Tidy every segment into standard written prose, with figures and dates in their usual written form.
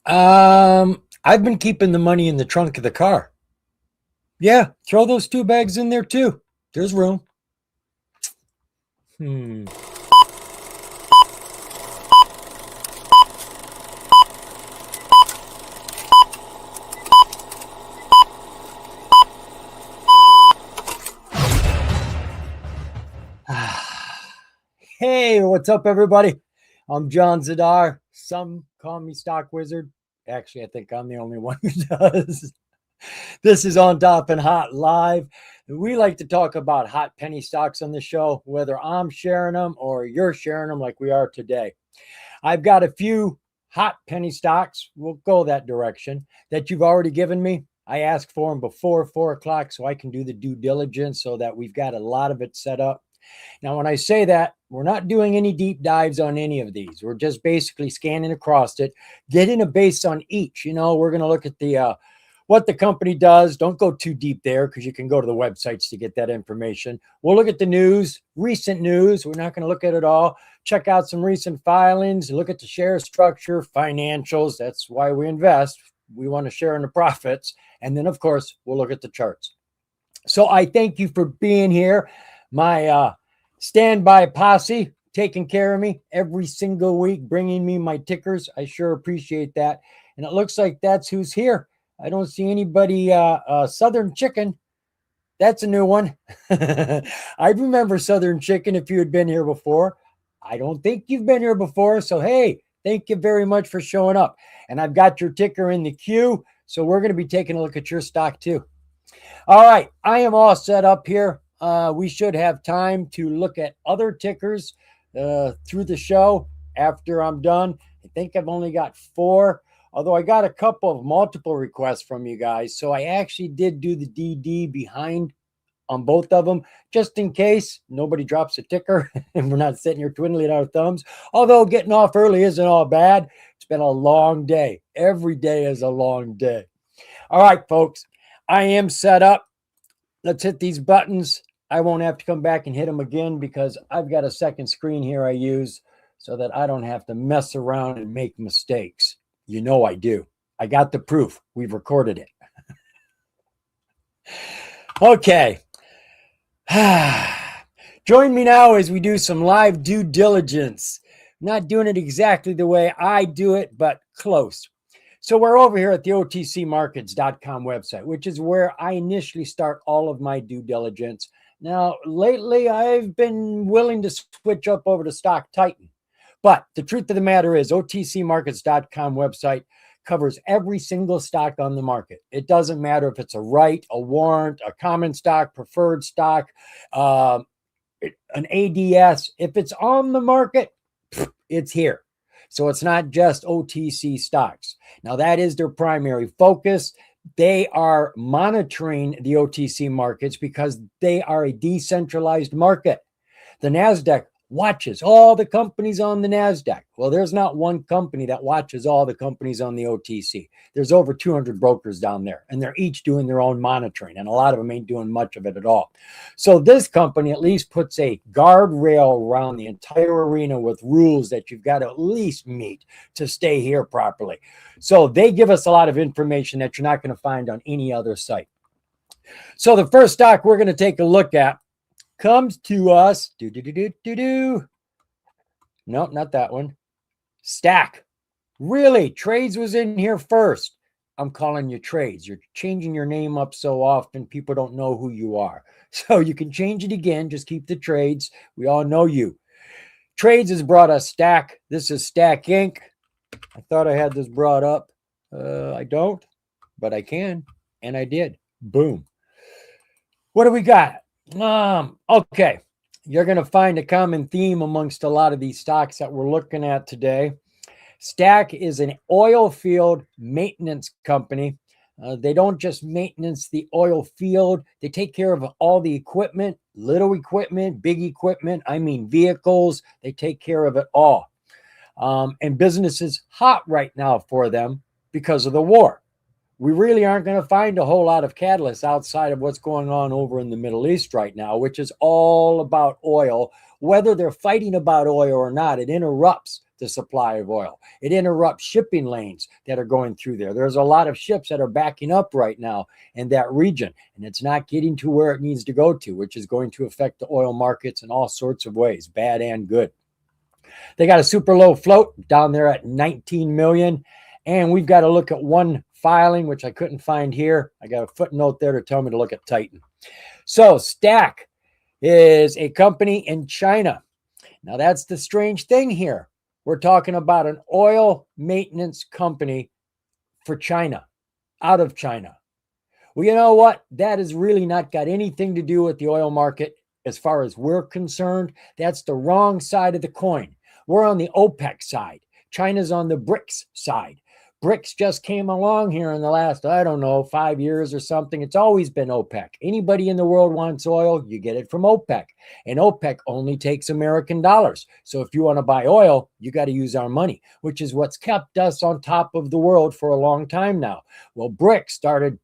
I've been keeping the money in the trunk of the car. Yeah, throw those two bags in there too. There's room. Hmm. Hey, what's up, everybody? I'm John Zidar. Some call me Stock Wizard. Actually, I think I'm the only one who does. This is On Top and Hot Live. We like to talk about hot penny stocks on the show, whether I'm sharing them or you're sharing them like we are today. I've got a few hot penny stocks. We'll go that direction that you've already given me. I asked for them before 4 o'clock so I can do the due diligence so that we've got a lot of it set up. Now, when I say that, we're not doing any deep dives on any of these. We're just basically scanning across it, getting a base on each. We're going to look at the what the company does. Don't go too deep there because you can go to the websites to get that information. We'll look at the news, recent news. We're not going to look at it all. Check out some recent filings, look at the share structure, financials. That's why we invest. We want to share in the profits. And then, of course, we'll look at the charts. So I thank you for being here. My standby posse taking care of me every single week, bringing me my tickers. I sure appreciate that. And it looks like that's who's here. I don't see anybody. Southern Chicken. That's a new one. I remember Southern Chicken if you had been here before. I don't think you've been here before. So, hey, thank you very much for showing up. And I've got your ticker in the queue. So we're going to be taking a look at your stock too. All right. I am all set up here. We should have time to look at other tickers through the show after I'm done. I think I've only got 4, although I got a couple of multiple requests from you guys. So I actually did do the DD behind on both of them, just in case nobody drops a ticker and we're not sitting here twiddling our thumbs. Although getting off early isn't all bad. It's been a long day. Every day is a long day. All right, folks, I am set up. Let's hit these buttons. I won't have to come back and hit them again because I've got a second screen here I use so that I don't have to mess around and make mistakes. You know I do. I got the proof. We've recorded it. Okay. Join me now as we do some live due diligence. I'm not doing it exactly the way I do it, but close. So we're over here at the OTCmarkets.com website, which is where I initially start all of my due diligence. Now, lately, I've been willing to switch up over to Stock Titan. But the truth of the matter is OTCmarkets.com website covers every single stock on the market. It doesn't matter if it's a right, a warrant, a common stock, preferred stock, an ADS. If it's on the market, it's here. So it's not just OTC stocks. Now, that is their primary focus. They are monitoring the OTC markets because they are a decentralized market. The NASDAQ watches all the companies on the NASDAQ. Well, there's not one company that watches all the companies on the OTC. There's over 200 brokers down there, and they're each doing their own monitoring, and a lot of them ain't doing much of it at all. So this company at least puts a guardrail around the entire arena with rules that you've got to at least meet to stay here properly. So they give us a lot of information that you're not going to find on any other site. So the first stock we're going to take a look at comes to us. Nope, not that one. Stack. Really? Trades was in here first. I'm calling you Trades. You're changing your name up so often, people don't know who you are. So you can change it again. Just keep the Trades. We all know you. Trades has brought us Stack. This is Stack Inc. I thought I had this brought up. I don't, but I can. And I did. Boom. What do we got? Okay. You're going to find a common theme amongst a lot of these stocks that we're looking at today. Stack is an oil field maintenance company. They don't just maintenance the oil field. They take care of all the equipment, little equipment, big equipment. I mean, vehicles. They take care of it all. And business is hot right now for them because of the war. We really aren't going to find a whole lot of catalysts outside of what's going on over in the Middle East right now, which is all about oil. Whether they're fighting about oil or not, it interrupts the supply of oil. It interrupts shipping lanes that are going through there. There's a lot of ships that are backing up right now in that region, and it's not getting to where it needs to go to, which is going to affect the oil markets in all sorts of ways, bad and good. They got a super low float down there at 19 million. And we've got to look at one filing, which I couldn't find here. I got a footnote there to tell me to look at Titan. So Stack is a company in China. Now that's the strange thing here. We're talking about an oil maintenance company for China, out of China. Well, you know what? That has really not got anything to do with the oil market as far as we're concerned. That's the wrong side of the coin. We're on the OPEC side. China's on the BRICS side. BRICS just came along here in the last, 5 years or something. It's always been OPEC. Anybody in the world wants oil, you get it from OPEC. And OPEC only takes American dollars. So if you want to buy oil, you got to use our money, which is what's kept us on top of the world for a long time now. Well, BRICS started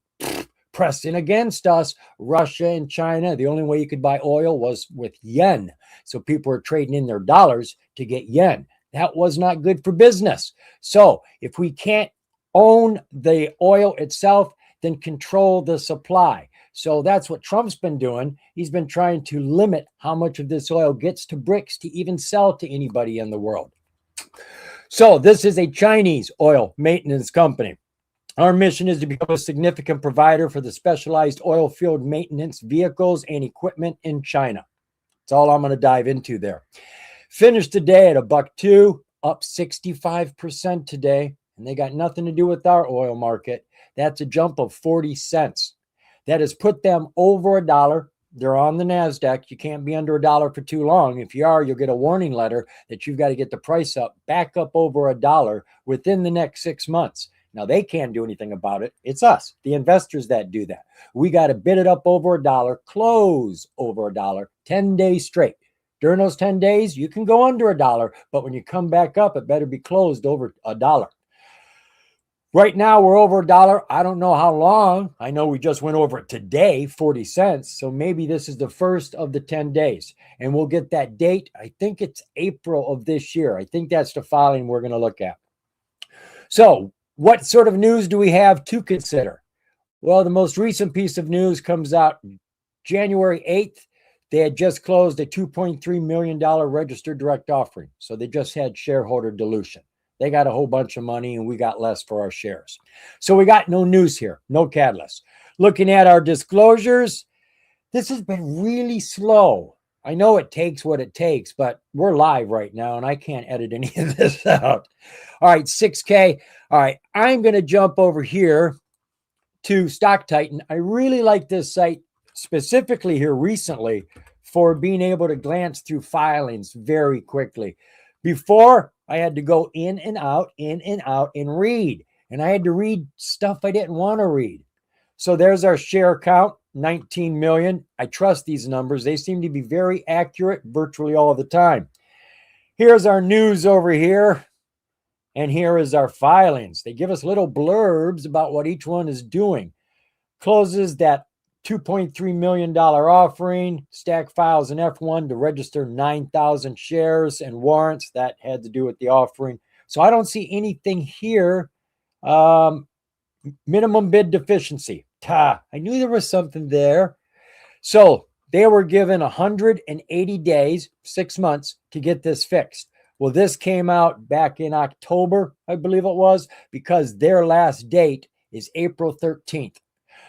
pressing against us. Russia and China, the only way you could buy oil was with yen. So people were trading in their dollars to get yen. That was not good for business. So if we can't own the oil itself, then control the supply. So that's what Trump's been doing. He's been trying to limit how much of this oil gets to BRICS to even sell to anybody in the world. So this is a Chinese oil maintenance company. Our mission is to become a significant provider for the specialized oil field maintenance vehicles and equipment in China. That's all I'm going to dive into there. Finished today at $1.02, up 65% today, and they got nothing to do with our oil market. That's a jump of 40 cents. That has put them over $1. They're on the NASDAQ. You can't be under $1 for too long. If you are, you'll get a warning letter that you've got to get the price back up over $1 within the next 6 months. Now, they can't do anything about it. It's us, the investors, that do that. We got to bid it up over $1, close over $1, 10 days straight. During those 10 days, you can go under $1, but when you come back up, it better be closed over $1. Right now, we're over $1. I don't know how long. I know we just went over it today, 40 cents. So maybe this is the first of the 10 days. And we'll get that date. I think it's April of this year. I think that's the filing we're going to look at. So what sort of news do we have to consider? Well, the most recent piece of news comes out January 8th. They had just closed a $2.3 million registered direct offering. So they just had shareholder dilution. They got a whole bunch of money and we got less for our shares. So we got no news here, no catalyst. Looking at our disclosures, this has been really slow. I know it takes what it takes, but we're live right now and I can't edit any of this out. All right, 6K. All right, I'm going to jump over here to Stock Titan. I really like this site specifically here recently for being able to glance through filings very quickly. Before, I had to go in and out and read. And I had to read stuff I didn't want to read. So there's our share count, 19 million. I trust these numbers. They seem to be very accurate virtually all the time. Here's our news over here. And here is our filings. They give us little blurbs about what each one is doing. Closes that $2.3 million offering. Stack files an F1 to register 9,000 shares and warrants. That had to do with the offering. So I don't see anything here. Minimum bid deficiency. I knew there was something there. So they were given 180 days, 6 months, to get this fixed. Well, this came out back in October, I believe it was, because their last date is April 13th.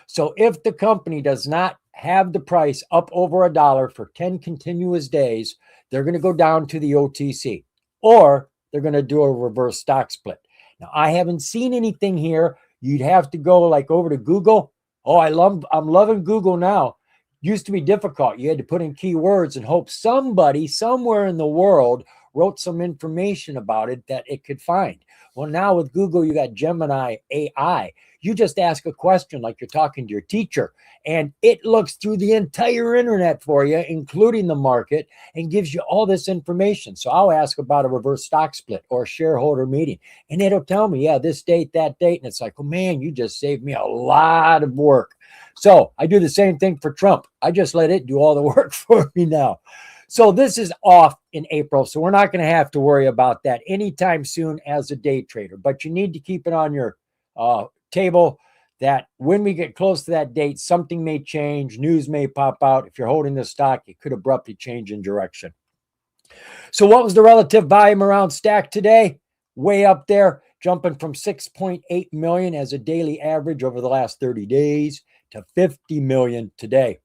So if the company does not have the price up over $1 for 10 continuous days, they're going to go down to the OTC or they're going to do a reverse stock split. Now, I haven't seen anything here. You'd have to go like over to Google. Oh, I'm loving Google now. Used to be difficult. You had to put in keywords and hope somebody somewhere in the world wrote some information about it that it could find. Well, now with Google, you got Gemini AI. You just ask a question like you're talking to your teacher, and it looks through the entire internet for you, including the market, and gives you all this information. So I'll ask about a reverse stock split or a shareholder meeting, and it'll tell me, yeah, this date, that date. And it's like, oh, man, you just saved me a lot of work. So I do the same thing for Trump. I just let it do all the work for me now. So this is off in April, so we're not going to have to worry about that anytime soon as a day trader. But you need to keep it on your table that when we get close to that date, something may change, news may pop out. If you're holding this stock, it could abruptly change in direction. So what was the relative volume around Stack today? Way up there, jumping from 6.8 million as a daily average over the last 30 days to 50 million today.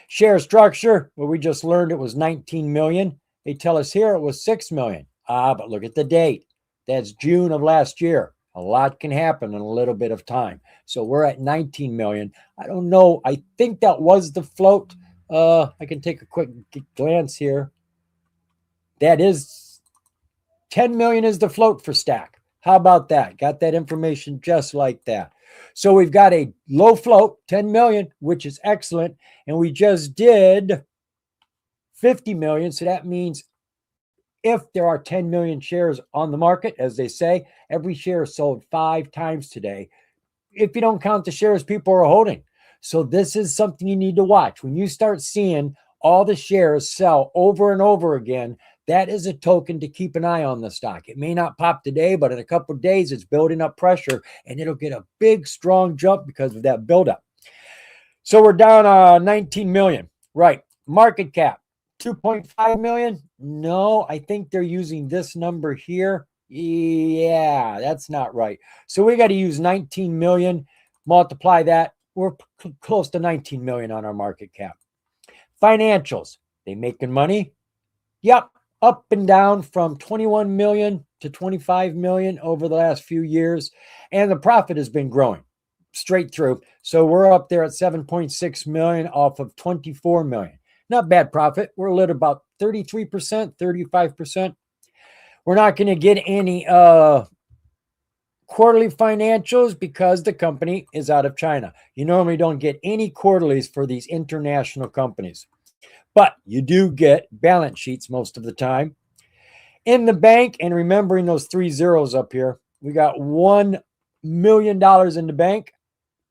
Share structure, well, we just learned it was 19 million. They tell us here it was 6 million. But look at the date. That's June of last year. A lot can happen in a little bit of time. So we're at 19 million. I don't know. I think that was the float. I can take a quick glance here. That is 10 million is the float for Stack. How about that? Got that information just like that. So we've got a low float, 10 million, which is excellent. And we just did 50 million. So that means if there are 10 million shares on the market, as they say, every share is sold 5 times today, if you don't count the shares people are holding. So this is something you need to watch. When you start seeing all the shares sell over and over again, that is a token to keep an eye on the stock. It may not pop today, but in a couple of days, it's building up pressure, and it'll get a big, strong jump because of that buildup. So we're down 19 million. Right. Market cap, 2.5 million. No, I think they're using this number here. Yeah, that's not right. So we got to use 19 million, multiply that. We're close to 19 million on our market cap. Financials, they making money? Yep. Up and down from 21 million to 25 million over the last few years. And the profit has been growing straight through. So we're up there at 7.6 million off of 24 million. Not bad profit. We're a little about 33%, 35%. We're not going to get any quarterly financials because the company is out of China. You normally don't get any quarterlies for these international companies. But you do get balance sheets most of the time. In the bank, and remembering those 3 zeros up here, we got $1 million in the bank,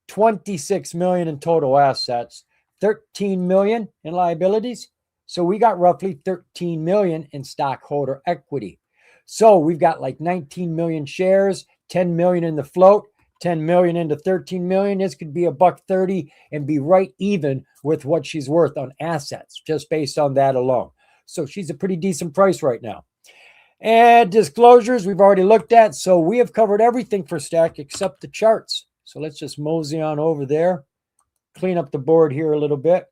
26 million in total assets, 13 million in liabilities. So we got roughly 13 million in stockholder equity. So we've got like 19 million shares, 10 million in the float, 10 million into 13 million. This could be $1.30 and be right even with what she's worth on assets, just based on that alone. So she's a pretty decent price right now. And disclosures we've already looked at. So we have covered everything for Stack except the charts. So let's just mosey on over there, clean up the board here a little bit.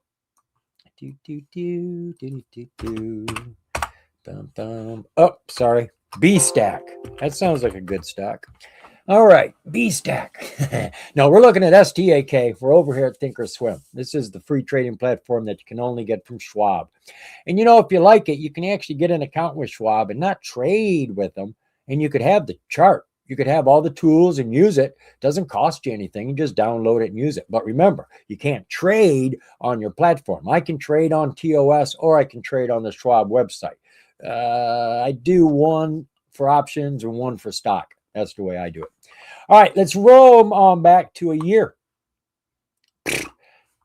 Oh, sorry. B Stack. That sounds like a good stock. All right, B Stack. No, we're looking at STAK. We're over here at Thinkorswim. This is the free trading platform that you can only get from Schwab. And you know, if you like it, you can actually get an account with Schwab and not trade with them. And you could have the chart. You could have all the tools and use it. It doesn't cost you anything. You just download it and use it. But remember, you can't trade on your platform. I can trade on TOS or I can trade on the Schwab website. I do one for options and one for stock. That's the way I do it. All right, let's roll them on back to a year.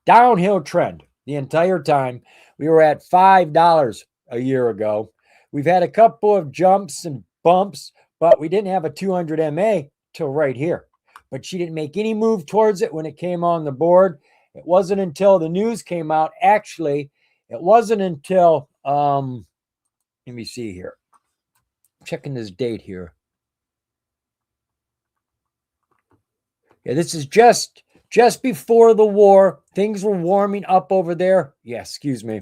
Downhill trend the entire time. We were at $5 a year ago. We've had a couple of jumps and bumps, but we didn't have a 200 MA till right here. But she didn't make any move towards it when it came on the board. It wasn't until the news came out. Actually, it wasn't until, let me see here. I'm checking this date here. Yeah, this is just before the war. Things were warming up over there. Yeah, excuse me.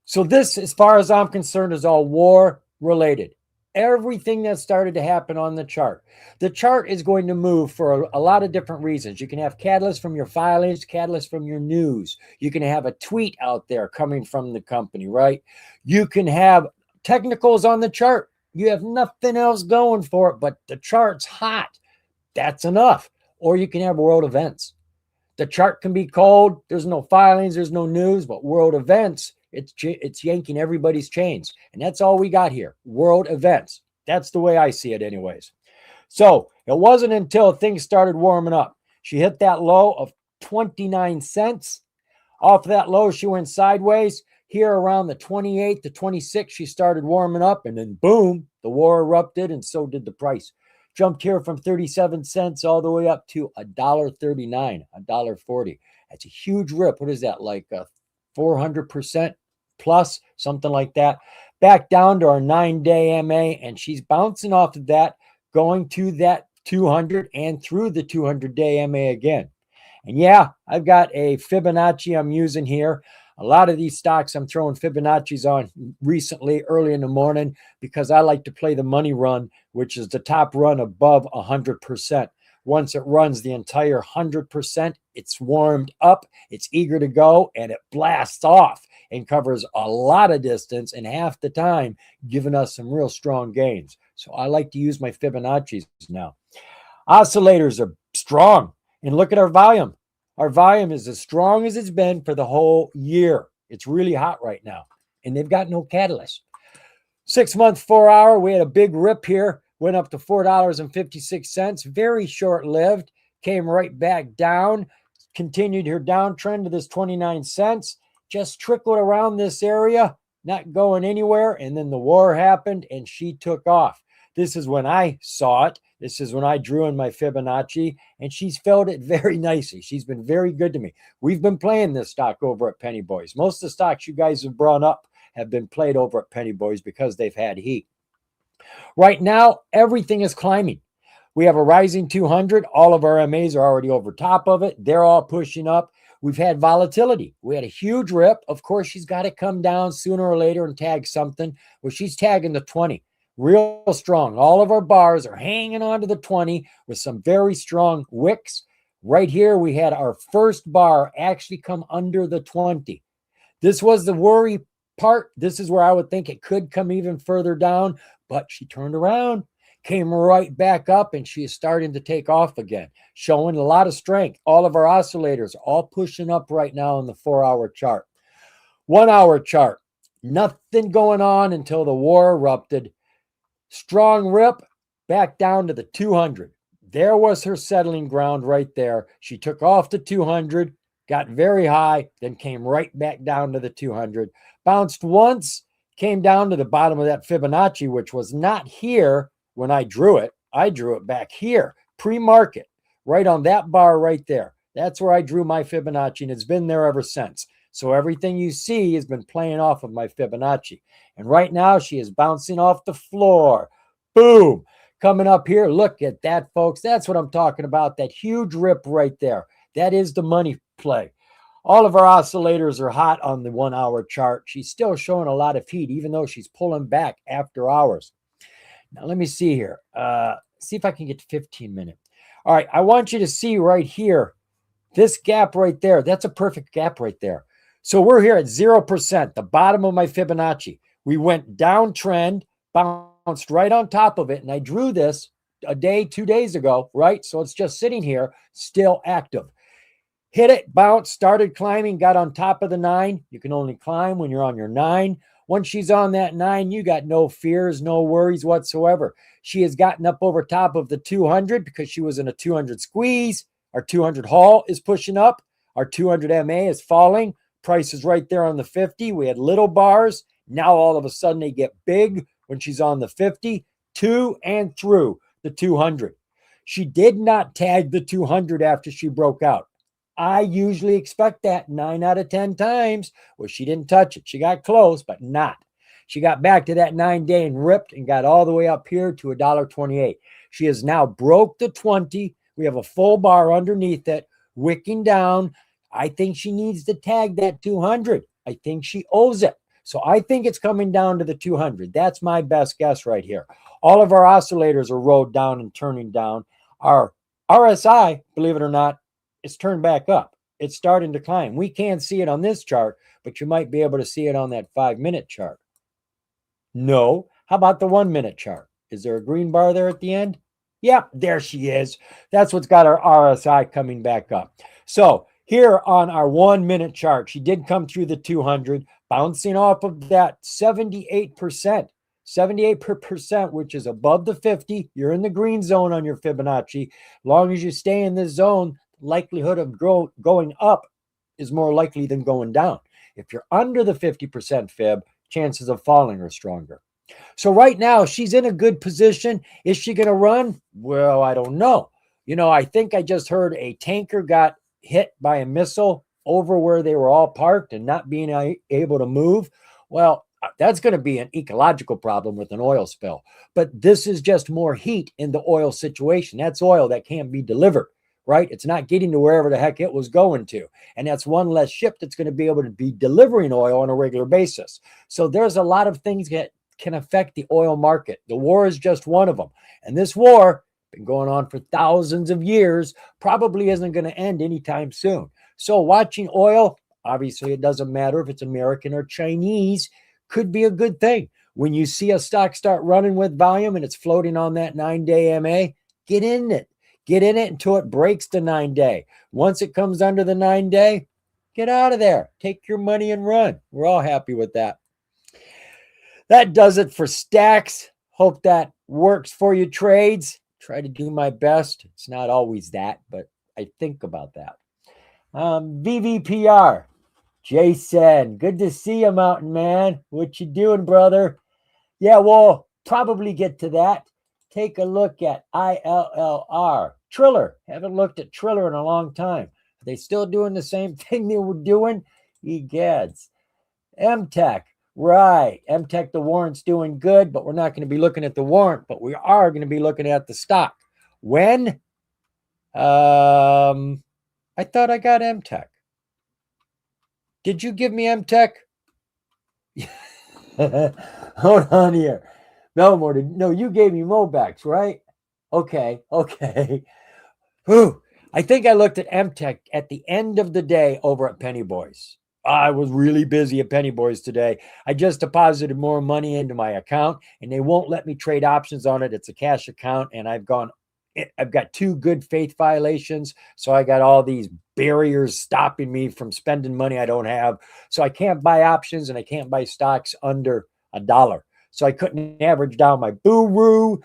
So this, as far as I'm concerned, is all war related. Everything that started to happen on the chart. The chart is going to move for a lot of different reasons. You can have catalysts from your filings, catalysts from your news. You can have a tweet out there coming from the company, right? You can have technicals on the chart. You have nothing else going for it, but the chart's hot. That's enough. Or you can have world events. The chart can be cold. There's no filings. There's no news. But world events, it's yanking everybody's chains. And that's all we got here. World events. That's the way I see it anyways. So it wasn't until things started warming up. She hit that low of 29 cents. Off that low, she went sideways. Here around the 28th to 26th, she started warming up, and then boom, the war erupted, and so did the price. Jumped here from 37 cents all the way up to $1.39, $1.40. That's a huge rip. What is that, like 400% plus, something like that? Back down to our 9-day MA, and she's bouncing off of that, going to that 200 and through the 200-day MA again. And yeah, I've got a Fibonacci I'm using here. A lot of these stocks I'm throwing Fibonacci's on recently, early in the morning, because I like to play the money run, which is the top run above 100%. Once it runs the entire 100%, it's warmed up, it's eager to go, and it blasts off and covers a lot of distance, and half the time giving us some real strong gains. So I like to use my Fibonacci's now. Oscillators are strong. And look at our volume. Our volume is as strong as it's been for the whole year. It's really hot right now. And they've got no catalyst. 6-month, 4-hour, we had a big rip here. Went up to $4.56. Very short-lived. Came right back down. Continued her downtrend to this 29 cents. Just trickled around this area. Not going anywhere. And then the war happened and she took off. This is when I saw it. This is when I drew in my Fibonacci, and she's filled it very nicely. She's been very good to me. We've been playing this stock over at Penny Boys. Most of the stocks you guys have brought up have been played over at Penny Boys because they've had heat. Right now, everything is climbing. We have a rising 200. All of our MAs are already over top of it. They're all pushing up. We've had volatility. We had a huge rip. Of course, she's got to come down sooner or later and tag something. Well, she's tagging the 20. Real strong. All of our bars are hanging on to the 20 with some very strong wicks. Right here, we had our first bar actually come under the 20. This was the worry part. This is where I would think it could come even further down, but she turned around, came right back up, and she is starting to take off again, showing a lot of strength. All of our oscillators are all pushing up right now on the 4-hour chart. 1-hour chart, nothing going on until the war erupted. Strong rip back down to the 200. There was her settling ground right there. She took off the 200, got very high, then came right back down to the 200. Bounced once, came down to the bottom of that Fibonacci, which was not here when I drew it. I drew it back here, pre-market, right on that bar right there. That's where I drew my Fibonacci, and it's been there ever since. So everything you see has been playing off of my Fibonacci. And right now, she is bouncing off the floor. Boom. Coming up here, look at that, folks. That's what I'm talking about, that huge rip right there. That is the money play. All of our oscillators are hot on the 1-hour chart. She's still showing a lot of heat, even though she's pulling back after hours. Now, let me see here. See if I can get to 15 minutes. All right, I want you to see right here, this gap right there. That's a perfect gap right there. So we're here at 0%, the bottom of my Fibonacci. We went downtrend, bounced right on top of it, and I drew this a day, 2 days ago, right? So it's just sitting here, still active. Hit it, bounced, started climbing, got on top of the 9. You can only climb when you're on your 9. Once she's on that 9, you got no fears, no worries whatsoever. She has gotten up over top of the 200 because she was in a 200 squeeze. Our 200 haul is pushing up. Our 200 MA is falling. Price is right there on the 50. We had little bars. Now all of a sudden they get big when she's on the 50, to and through the 200. She did not tag the 200 after she broke out. I usually expect that 9 out of 10 times. Well, she didn't touch it. She got close, but not. She got back to that 9-day and ripped and got all the way up here to $1.28. She has now broke the 20. We have a full bar underneath it, wicking down. I think she needs to tag that 200. I think she owes it. So I think it's coming down to the 200. That's my best guess right here. All of our oscillators are rolled down and turning down. Our RSI, believe it or not, is turned back up. It's starting to climb. We can't see it on this chart, but you might be able to see it on that 5-minute chart. No. How about the 1-minute chart? Is there a green bar there at the end? Yep, there she is. That's what's got our RSI coming back up. So here on our 1-minute chart, she did come through the 200, bouncing off of that 78%. 78%, which is above the 50. You're in the green zone on your Fibonacci. As long as you stay in this zone, likelihood of going up is more likely than going down. If you're under the 50% fib, chances of falling are stronger. So right now, she's in a good position. Is she going to run? Well, I don't know. I think I just heard a tanker got hit by a missile over where they were all parked and not being able to move. Well, that's going to be an ecological problem with an oil spill. But this is just more heat in the oil situation. That's oil that can't be delivered, right? It's not getting to wherever the heck it was going to. And that's one less ship that's going to be able to be delivering oil on a regular basis. So there's a lot of things that can affect the oil market. The war is just one of them. And this war, been going on for thousands of years, probably isn't going to end anytime soon. So watching oil, obviously it doesn't matter if it's American or Chinese, could be a good thing. When you see a stock start running with volume and it's floating on that 9-day MA, get in it. Get in it until it breaks the 9-day. Once it comes under the 9-day, get out of there. Take your money and run. We're all happy with that. That does it for stacks. Hope that works for you trades. Try to do my best. It's not always that, but I think about that. VVPR. Jason, good to see you, Mountain Man. What you doing, brother? Yeah, we'll probably get to that. Take a look at ILLR. Triller. Haven't looked at Triller in a long time. Are they still doing the same thing they were doing? Egads. MTech. Right. MTech, the warrant's doing good, but we're not going to be looking at the warrant, but we are going to be looking at the stock. When? I thought I got MTech. Did you give me MTech? Hold on here. No, you gave me Mobex, right? Okay. Whew. I think I looked at MTech at the end of the day over at Penny Boys. I was really busy at Penny Boys today. I just deposited more money into my account and they won't let me trade options on it. It's a cash account and I've got 2 good faith violations. So I got all these barriers stopping me from spending money I don't have. So I can't buy options and I can't buy stocks under $1. So I couldn't average down my Boo-Roo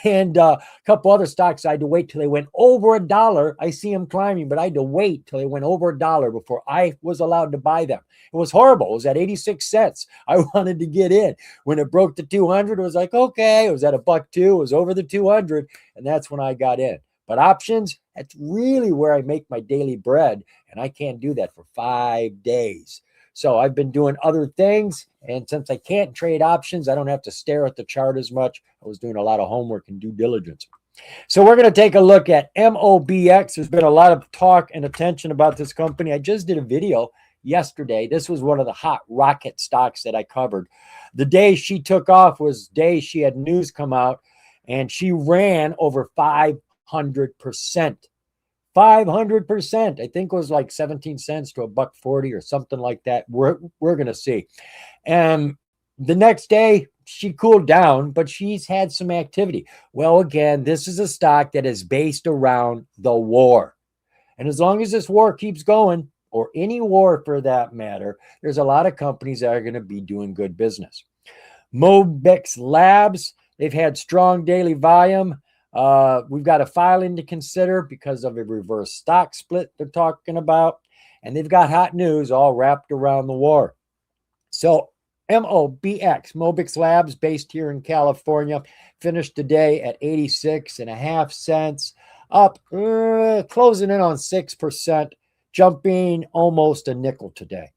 and a couple other stocks. I had to wait till they went over $1. I see them climbing, but I had to wait till they went over $1 before I was allowed to buy them. It was horrible. It was at 86 cents. I wanted to get in. When it broke to 200, it was like, okay, it was at $1.02. It was over the 200. And that's when I got in. But options, that's really where I make my daily bread. And I can't do that for 5 days. So I've been doing other things. And since I can't trade options, I don't have to stare at the chart as much. I was doing a lot of homework and due diligence. So we're going to take a look at MOBX. There's been a lot of talk and attention about this company. I just did a video yesterday. This was one of the hot rocket stocks that I covered. The day she took off was the day she had news come out, and she ran over 500%. 500%. I think it was like 17 cents to $1.40 or something like that. We're going to see. And the next day, she cooled down, but she's had some activity. Well, again, this is a stock that is based around the war. And as long as this war keeps going, or any war for that matter, there's a lot of companies that are going to be doing good business. Mobex Labs, they've had strong daily volume. We've got a filing to consider because of a reverse stock split they're talking about. And they've got hot news all wrapped around the war. So MOBX, Mobex Labs, based here in California, finished today at 86.5 cents, up, closing in on 6%, jumping almost a nickel today.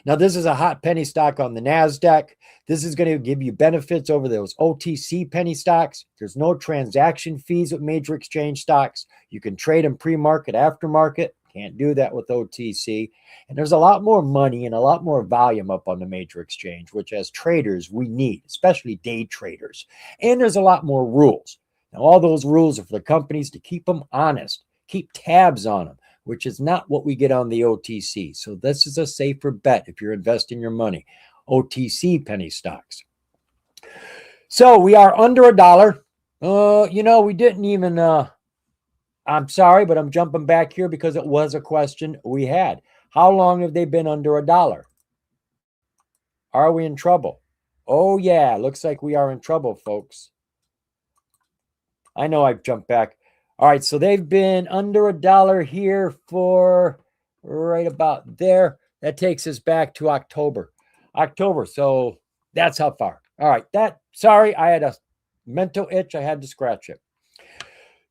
Now, this is a hot penny stock on the NASDAQ. This is going to give you benefits over those OTC penny stocks. There's no transaction fees with major exchange stocks. You can trade them pre-market, aftermarket. Can't do that with OTC. And there's a lot more money and a lot more volume up on the major exchange, which as traders we need, especially day traders. And there's a lot more rules. Now, all those rules are for the companies to keep them honest, keep tabs on them, which is not what we get on the OTC. So this is a safer bet if you're investing your money. OTC penny stocks. So we are under $1. We didn't even, I'm sorry, but I'm jumping back here because it was a question we had. How long have they been under $1? Are we in trouble? Oh yeah, looks like we are in trouble, folks. I know I've jumped back. All right, so they've been under $1 here for right about there. That takes us back to October. So that's how far. All right. Sorry, I had a mental itch. I had to scratch it.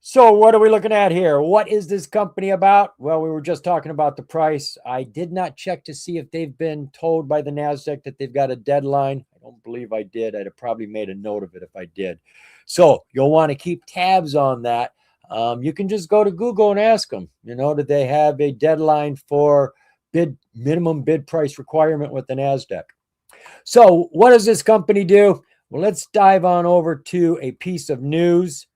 So what are we looking at here? What is this company about? Well, we were just talking about the price. I did not check to see if they've been told by the NASDAQ that they've got a deadline. I don't believe I did. I'd have probably made a note of it if I did. So you'll want to keep tabs on that. You can just go to Google and ask them, do they have a deadline for minimum bid price requirement with the NASDAQ? So what does this company do? Well, let's dive on over to a piece of news.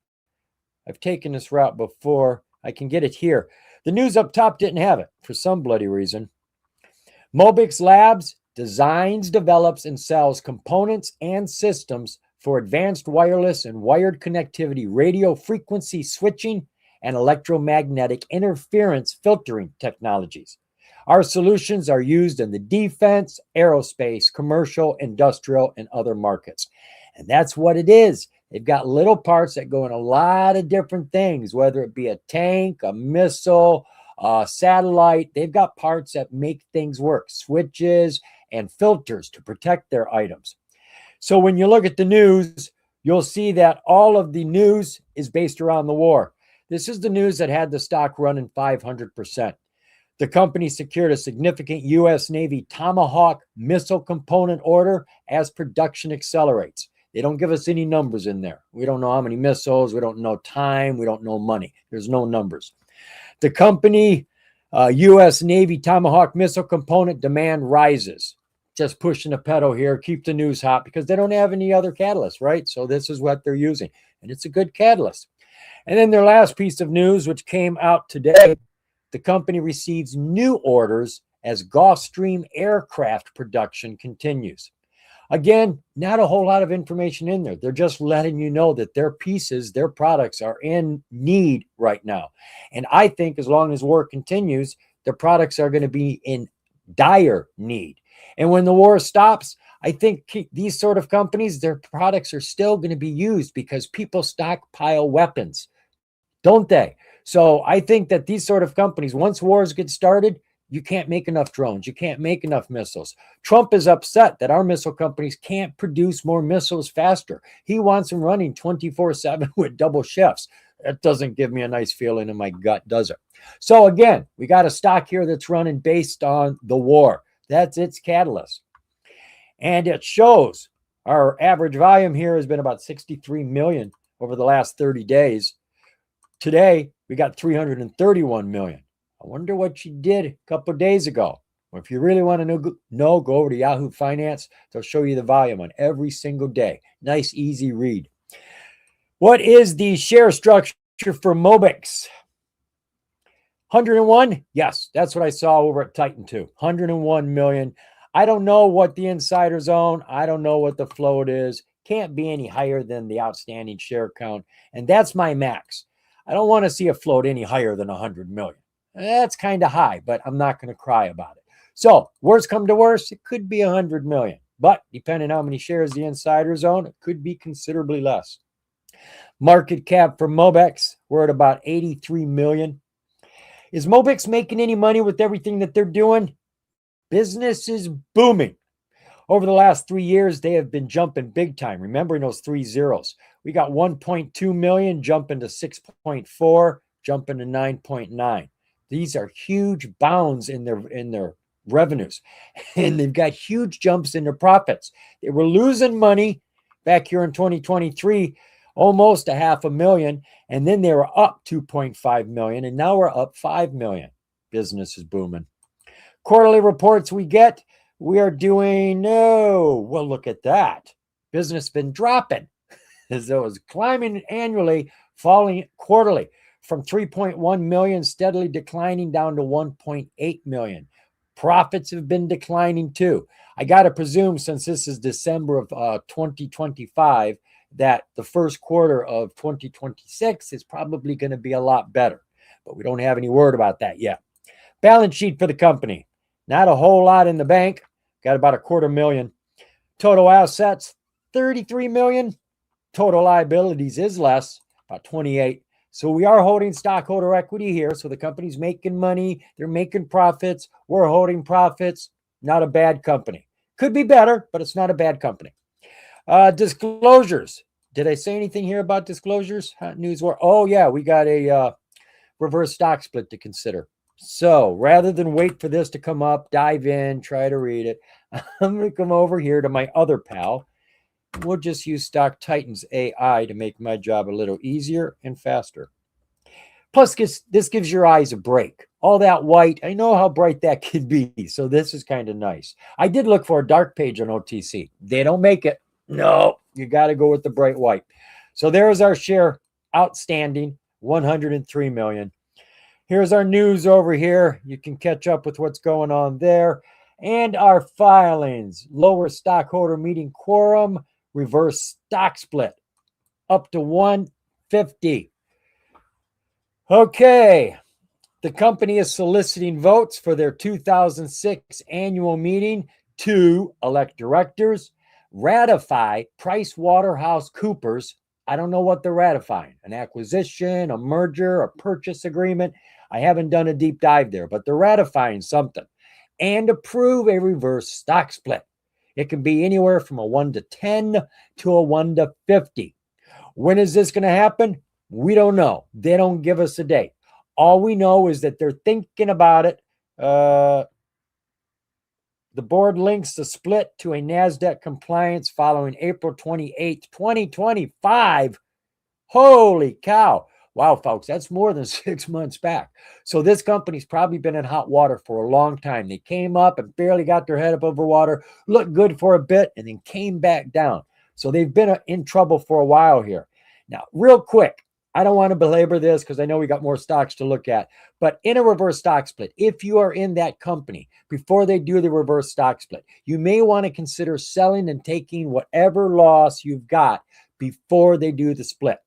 I've taken this route before. I can get it here. The news up top didn't have it for some bloody reason. Mobix Labs designs, develops, and sells components and systems for advanced wireless and wired connectivity, radio frequency switching, and electromagnetic interference filtering technologies. Our solutions are used in the defense, aerospace, commercial, industrial, and other markets. And that's what it is. They've got little parts that go in a lot of different things, whether it be a tank, a missile, a satellite. They've got parts that make things work, switches and filters to protect their items. So when you look at the news, you'll see that all of the news is based around the war. This is the news that had the stock running 500%. The company secured a significant U.S. Navy Tomahawk missile component order as production accelerates. They don't give us any numbers in there. We don't know how many missiles. We don't know time. We don't know money. There's no numbers. The company, U.S. Navy Tomahawk missile component demand rises. Just pushing the pedal here, keep the news hot because they don't have any other catalyst, right? So this is what they're using, and it's a good catalyst. And then their last piece of news, which came out today, the company receives new orders as Gulfstream aircraft production continues. Again, not a whole lot of information in there. They're just letting you know that their pieces, their products are in need right now. And I think as long as war continues, their products are going to be in dire need. And when the war stops, I think these sort of companies, their products are still going to be used because people stockpile weapons, don't they? So I think that these sort of companies, once wars get started, you can't make enough drones. You can't make enough missiles. Trump is upset that our missile companies can't produce more missiles faster. He wants them running 24/7 with double shifts. That doesn't give me a nice feeling in my gut, does it? So again, we got a stock here that's running based on the war. That's its catalyst. And it shows our average volume here has been about 63 million over the last 30 days. Today, we got 331 million. I wonder what she did a couple of days ago. Well, if you really want to know, go over to Yahoo Finance. They'll show you the volume on every single day. Nice, easy read. What is the share structure for Mobix? 101? Yes, that's what I saw over at Titan 2. 101 million. I don't know what the insiders own. I don't know what the float is. Can't be any higher than the outstanding share count. And that's my max. I don't want to see a float any higher than 100 million. That's kind of high, but I'm not going to cry about it. So worst come to worst, it could be 100 million. But depending on how many shares the insiders own, it could be considerably less. Market cap for Mobix, we're at about 83 million. Is Mobix making any money with everything that they're doing? Business is booming. Over the last 3 years, they have been jumping big time. Remembering those 3 zeros. We got 1.2 million, jumping to 6.4, jumping to 9.9. These are huge bounds in their revenues. And they've got huge jumps in their profits. They were losing money back here in 2023, almost $500,000. And then they were up 2.5 million. And now we're up 5 million. Business is booming. Quarterly reports we get, we are doing, well, look at that. Business has been dropping. As though it was climbing annually, falling quarterly from 3.1 million, steadily declining down to 1.8 million. Profits have been declining too. I got to presume, since this is December of 2025, that the first quarter of 2026 is probably going to be a lot better. But we don't have any word about that yet. Balance sheet for the company. Not a whole lot in the bank. Got about $250,000. Total assets, 33 million. Total liabilities is less, about 28. So we are holding stockholder equity here. So the company's making money. They're making profits. We're holding profits. Not a bad company. Could be better, but it's not a bad company. Disclosures. Did I say anything here about disclosures? News war. Oh, yeah, we got a reverse stock split to consider. So rather than wait for this to come up, dive in, try to read it, I'm going to come over here to my other pal. We'll just use Stock Titans AI to make my job a little easier and faster. Plus, this gives your eyes a break. All that white, I know how bright that could be. So this is kind of nice. I did look for a dark page on OTC. They don't make it. No, you got to go with the bright white. So there's our share outstanding, 103 million. Here's our news over here. You can catch up with what's going on there. And our filings, lower stockholder meeting quorum, reverse stock split, up to 150. Okay. The company is soliciting votes for their 2006 annual meeting to elect directors, ratify PricewaterhouseCoopers. I don't know what they're ratifying, an acquisition, a merger, a purchase agreement. I haven't done a deep dive there, but they're ratifying something, and approve a reverse stock split. It can be anywhere from a 1 to 10 to a 1 to 50. When is this going to happen? We don't know. They don't give us a date. All we know is that they're thinking about it. The board links the split to a NASDAQ compliance following April 28th, 2025. Holy cow. Wow, folks, that's more than 6 months back. So this company's probably been in hot water for a long time. They came up and barely got their head up over water, looked good for a bit, and then came back down. So they've been in trouble for a while here. Now, real quick, I don't want to belabor this because I know we got more stocks to look at, but in a reverse stock split, if you are in that company before they do the reverse stock split, you may want to consider selling and taking whatever loss you've got before they do the split.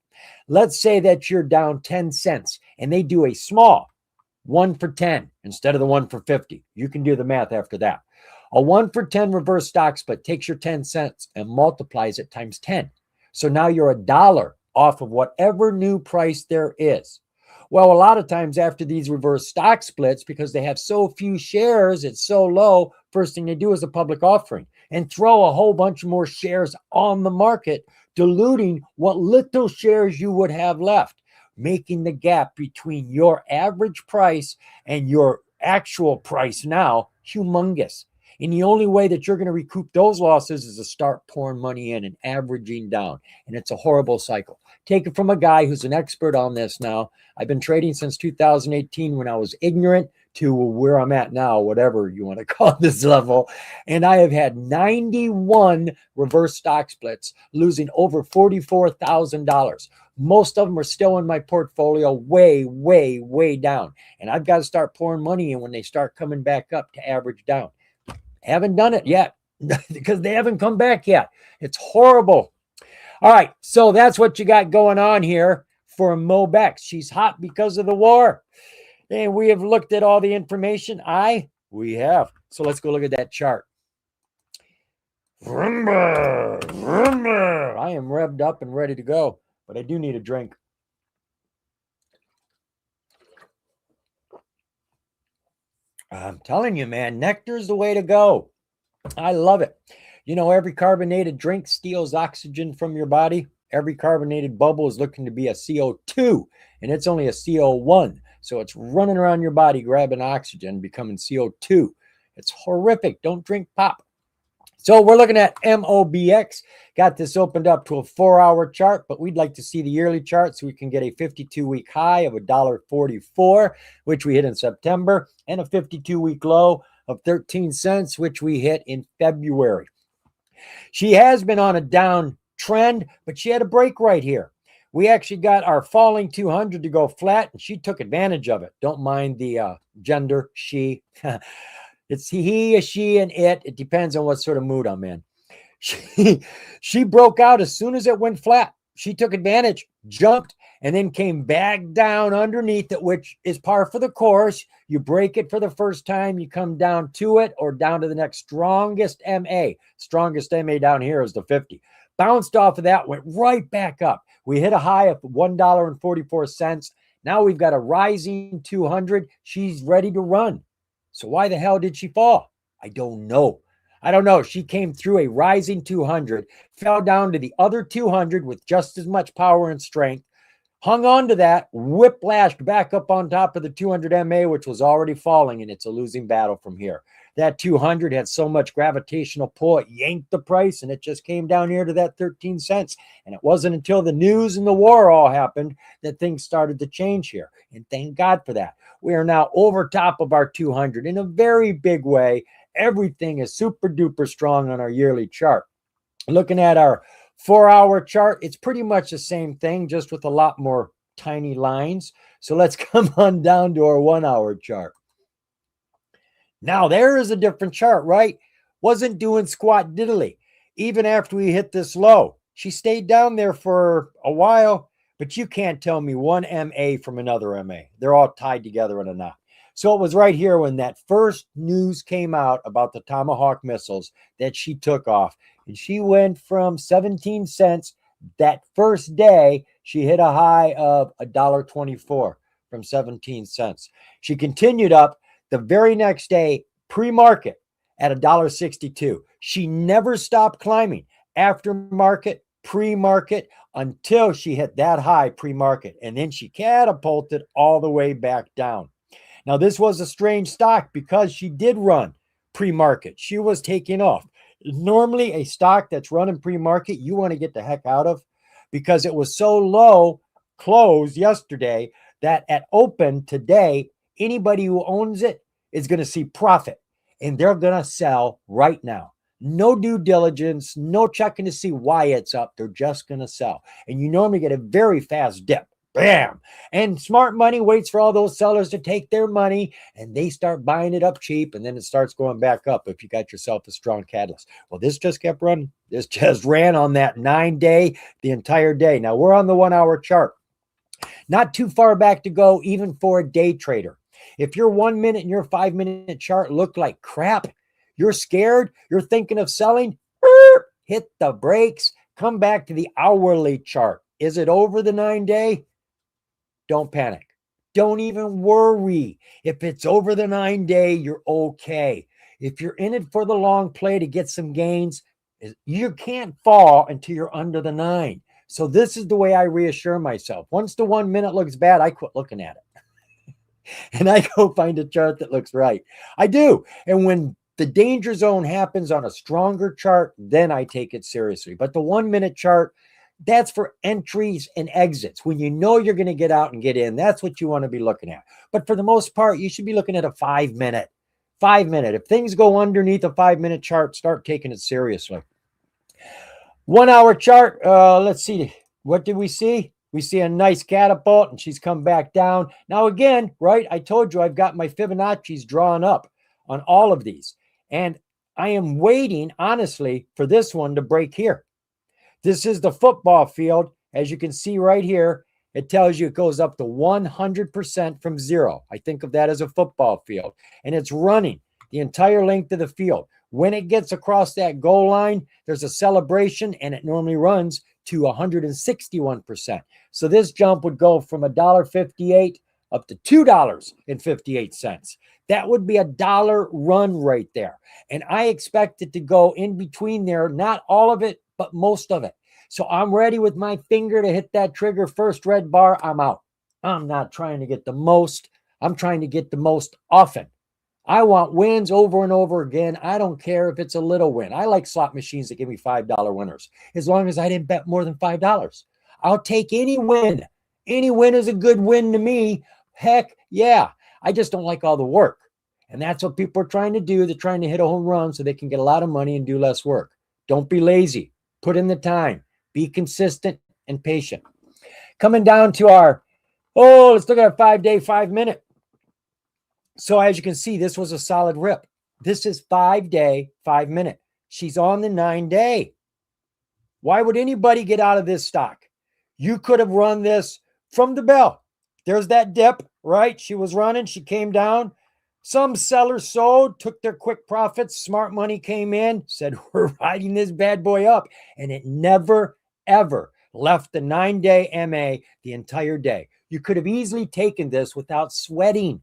Let's say that you're down 10 cents and they do a small 1 for 10 instead of the 1 for 50. You can do the math after that. A 1 for 10 reverse stock split takes your 10 cents and multiplies it times 10. So now you're $1 off of whatever new price there is. Well, a lot of times after these reverse stock splits, because they have so few shares, it's so low, first thing they do is a public offering and throw a whole bunch more shares on the market, diluting what little shares you would have left, making the gap between your average price and your actual price now humongous. And the only way that you're going to recoup those losses is to start pouring money in and averaging down. And it's a horrible cycle. Take it from a guy who's an expert on this now. I've been trading since 2018 when I was ignorant to where I'm at now, whatever you want to call this level. And I have had 91 reverse stock splits, losing over $44,000. Most of them are still in my portfolio, way, way, way down. And I've got to start pouring money in when they start coming back up to average down. Haven't done it yet because they haven't come back yet. It's horrible. All right, so that's what you got going on here for Mobex. She's hot because of the war. And we have looked at all the information. We have. So let's go look at that chart. I am revved up and ready to go, but I do need a drink. I'm telling you, man, nectar is the way to go. I love it. You know, every carbonated drink steals oxygen from your body. Every carbonated bubble is looking to be a CO2, and it's only a CO1. So it's running around your body, grabbing oxygen, becoming CO2. It's horrific. Don't drink pop. So we're looking at MOBX. Got this opened up to a 4-hour chart, but we'd like to see the yearly chart so we can get a 52-week high of $1.44, which we hit in September, and a 52-week low of 13 cents, which we hit in February. She has been on a down trend, but she had a break right here. We actually got our falling 200 to go flat, and she took advantage of it. Don't mind the gender, she. It's he, she, and it. It depends on what sort of mood I'm in. She broke out as soon as it went flat. She took advantage, jumped, and then came back down underneath it, which is par for the course. You break it for the first time, you come down to it or down to the next strongest MA. Strongest MA down here is the 50. Bounced off of that, went right back up. We hit a high of $1.44. Now we've got a rising 200. She's ready to run. So why the hell did she fall? I don't know. I don't know. She came through a rising 200, fell down to the other 200 with just as much power and strength, hung on to that, whiplashed back up on top of the 200 MA, which was already falling, and it's a losing battle from here. That 200 had so much gravitational pull, it yanked the price, and it just came down here to that 13 cents. And it wasn't until the news and the war all happened that things started to change here. And thank God for that. We are now over top of our 200 in a very big way. Everything is super duper strong on our yearly chart. Looking at our 4-hour chart, it's pretty much the same thing, just with a lot more tiny lines. So let's come on down to our 1-hour chart. Now there is a different chart, right? Wasn't doing squat diddly. Even after we hit this low, she stayed down there for a while, but you can't tell me one MA from another MA. They're all tied together in a knot. So it was right here when that first news came out about the Tomahawk missiles that she took off. And she went from 17 cents that first day. She hit a high of $1.24 from 17 cents. She continued up the very next day, pre-market, at $1.62. She never stopped climbing after market, pre-market, until she hit that high pre-market. And then she catapulted all the way back down. Now, this was a strange stock because she did run pre-market. She was taking off. Normally, a stock that's running pre-market, you want to get the heck out of, because it was so low closed yesterday that at open today, anybody who owns it is going to see profit, and they're going to sell right now. No due diligence, no checking to see why it's up. They're just going to sell. And you normally get a very fast dip. Bam. And smart money waits for all those sellers to take their money, and they start buying it up cheap, and then it starts going back up if you got yourself a strong catalyst. Well, this just kept running. This just ran on that 9-day, the entire day. Now we're on the 1-hour chart. Not too far back to go, even for a day trader. If your 1 minute and your 5-minute chart look like crap, you're scared, you're thinking of selling, hit the brakes, come back to the hourly chart. Is it over the 9-day? Don't panic. Don't even worry. If it's over the 9-day, you're okay. If you're in it for the long play to get some gains, you can't fall until you're under the 9. So this is the way I reassure myself. Once the 1 minute looks bad, I quit looking at it. And I go find a chart that looks right. I do. And when the danger zone happens on a stronger chart, then I take it seriously. But the 1 minute chart, that's for entries and exits. When you know you're going to get out and get in, that's what you want to be looking at. But for the most part, you should be looking at a 5-minute. 5-minute. If things go underneath a 5-minute chart, start taking it seriously. 1-hour chart. Let's see. What did we see? We see a nice catapult, and she's come back down. Now again, right, I told you I've got my Fibonacci's drawn up on all of these. And I am waiting, honestly, for this one to break here. This is the football field. As you can see right here, it tells you it goes up to 100% from 0. I think of that as a football field. And it's running the entire length of the field. When it gets across that goal line, there's a celebration, and it normally runs to 161%. So this jump would go from $1.58 up to $2.58. That would be $1 run right there. And I expect it to go in between there, not all of it, but most of it. So I'm ready with my finger to hit that trigger. First red bar, I'm out. I'm not trying to get the most. I'm trying to get the most often. I want wins over and over again. I don't care if it's a little win. I like slot machines that give me $5 winners, as long as I didn't bet more than $5. I'll take any win. Any win is a good win to me. Heck yeah. I just don't like all the work. And that's what people are trying to do. They're trying to hit a home run so they can get a lot of money and do less work. Don't be lazy. Put in the time. Be consistent and patient. Coming down to our, let's look at our 5-day, 5-minute. So as you can see, this was a solid rip. This is 5-day, 5-minute. She's on the 9-day. Why would anybody get out of this stock? You could have run this from the bell. There's that dip, right? She was running. She came down. Some sellers sold, took their quick profits. Smart money came in, said, we're riding this bad boy up. And it never, ever left the 9-day MA the entire day. You could have easily taken this without sweating.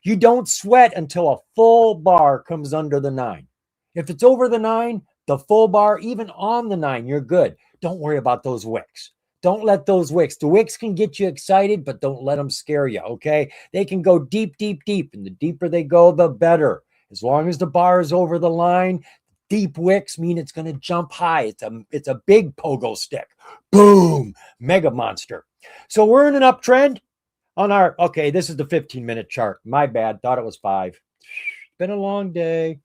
You don't sweat until a full bar comes under the 9. If it's over the 9, the full bar, even on the 9, you're good. Don't worry about those wicks. Don't let those wicks. The wicks can get you excited, but don't let them scare you, okay? They can go deep, deep, deep, and the deeper they go, the better. As long as the bar is over the line, deep wicks mean it's going to jump high. It's a big pogo stick. Boom, mega monster. So we're in an uptrend on our, okay, this is the 15-minute chart. My bad, thought it was 5. It's been a long day.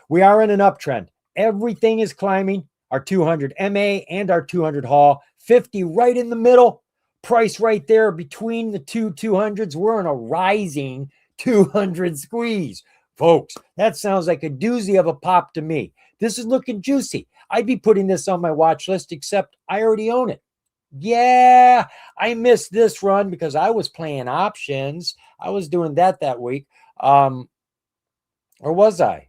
We are in an uptrend. Everything is climbing. Our 200 MA and our 200 Hall, 50 right in the middle, price right there between the two 200s. We're in a rising 200 squeeze. Folks, that sounds like a doozy of a pop to me. This is looking juicy. I'd be putting this on my watch list, except I already own it. Yeah, I missed this run because I was playing options. I was doing that week. Or was I?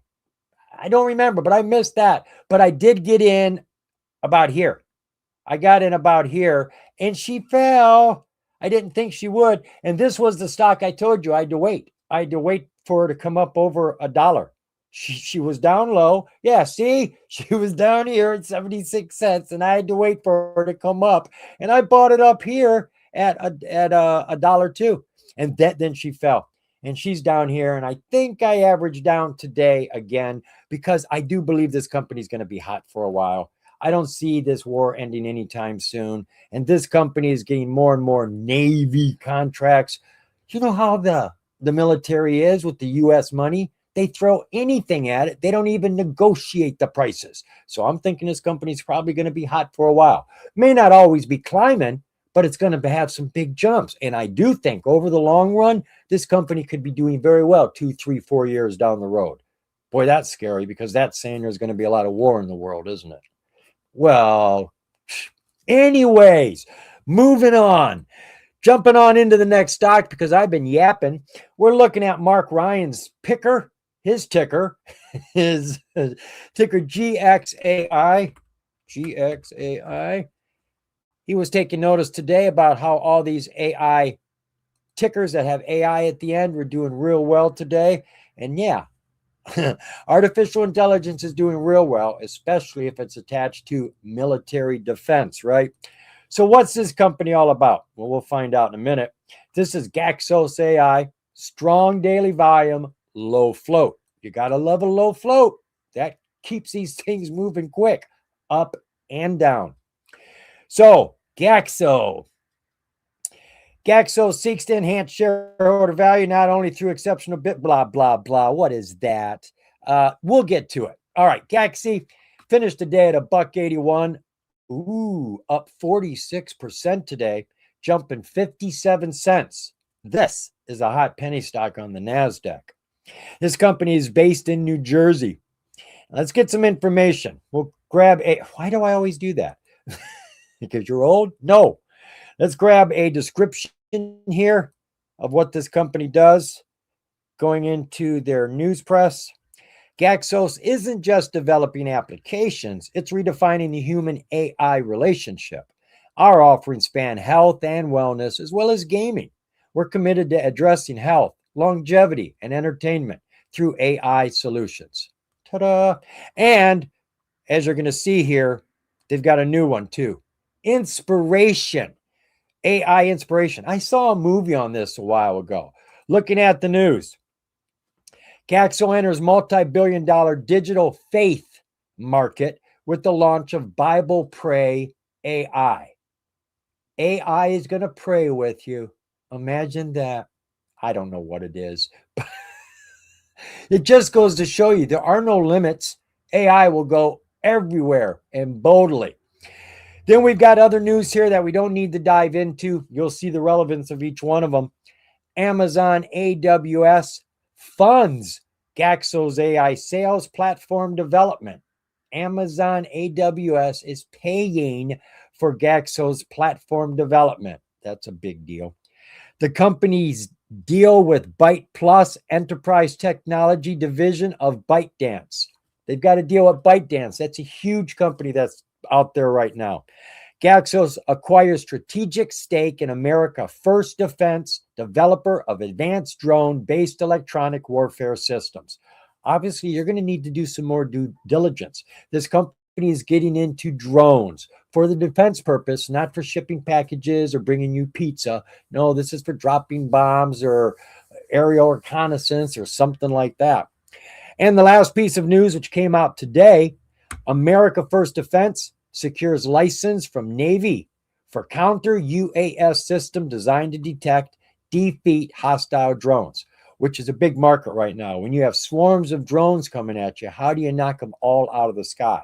I don't remember, but I missed that. But I did get in about here. I got in about here, and she fell. I didn't think she would. And this was the stock I told you I had to wait. I had to wait for her to come up over $1. She was down low. Yeah, see, she was down here at 76 cents, and I had to wait for her to come up. And I bought it up here at a dollar too. And then she fell. And she's down here. And I think I averaged down today again because I do believe this company is going to be hot for a while. I don't see this war ending anytime soon. And this company is getting more and more Navy contracts. You know how the military is with the U.S. money? They throw anything at it. They don't even negotiate the prices. So I'm thinking this company is probably going to be hot for a while. May not always be climbing, but it's going to have some big jumps. And I do think over the long run, this company could be doing very well 2, 3, 4 years down the road. Boy, that's scary because that's saying there's going to be a lot of war in the world, isn't it? Well, anyways, moving on. Jumping on into the next stock because I've been yapping. We're looking at Mark Ryan's picker, his ticker, his ticker GXAI. GXAI. He was taking notice today about how all these AI tickers that have AI at the end were doing real well today. And yeah, artificial intelligence is doing real well, especially if it's attached to military defense, right? So what's this company all about? Well, we'll find out in a minute. This is Gaxos AI, strong daily volume, low float. You got to love a low float. That keeps these things moving quick, up and down. So Gaxo seeks to enhance shareholder value not only through exceptional bit, blah, blah, blah. What is that? We'll get to it. All right, Gaxi finished the day at $1.81. Ooh, up 46% today, jumping 57 cents. This is a hot penny stock on the NASDAQ. This company is based in New Jersey. Let's get some information. We'll grab a, why do I always do that? Because you're old? No. Let's grab a description here of what this company does. Going into their news press. Gaxos isn't just developing applications, it's redefining the human AI relationship. Our offerings span health and wellness as well as gaming. We're committed to addressing health, longevity, and entertainment through AI solutions. Ta-da! And as you're going to see here, they've got a new one too. Inspiration. AI inspiration. I saw a movie on this a while ago. Looking at the news. Gaxo enters multi-billion-dollar digital faith market with the launch of Bible Pray AI. AI is going to pray with you. Imagine that. I don't know what it is. It just goes to show you there are no limits. AI will go everywhere and boldly. Then we've got other news here that we don't need to dive into. You'll see the relevance of each one of them. Amazon AWS funds Gaxo's AI sales platform development. Amazon AWS is paying for Gaxo's platform development. That's a big deal. The company's deal with Byte Plus Enterprise Technology Division of ByteDance. They've got to deal with ByteDance. That's a huge company that's out there right now. Gaxos acquires strategic stake in America First Defense, developer of advanced drone-based electronic warfare systems. Obviously, you're going to need to do some more due diligence. This company is getting into drones for the defense purpose, not for shipping packages or bringing you pizza. No, this is for dropping bombs or aerial reconnaissance or something like that. And the last piece of news, which came out today, America First Defense secures license from Navy for counter UAS system designed to detect, defeat hostile drones, which is a big market right now. When you have swarms of drones coming at you, how do you knock them all out of the sky?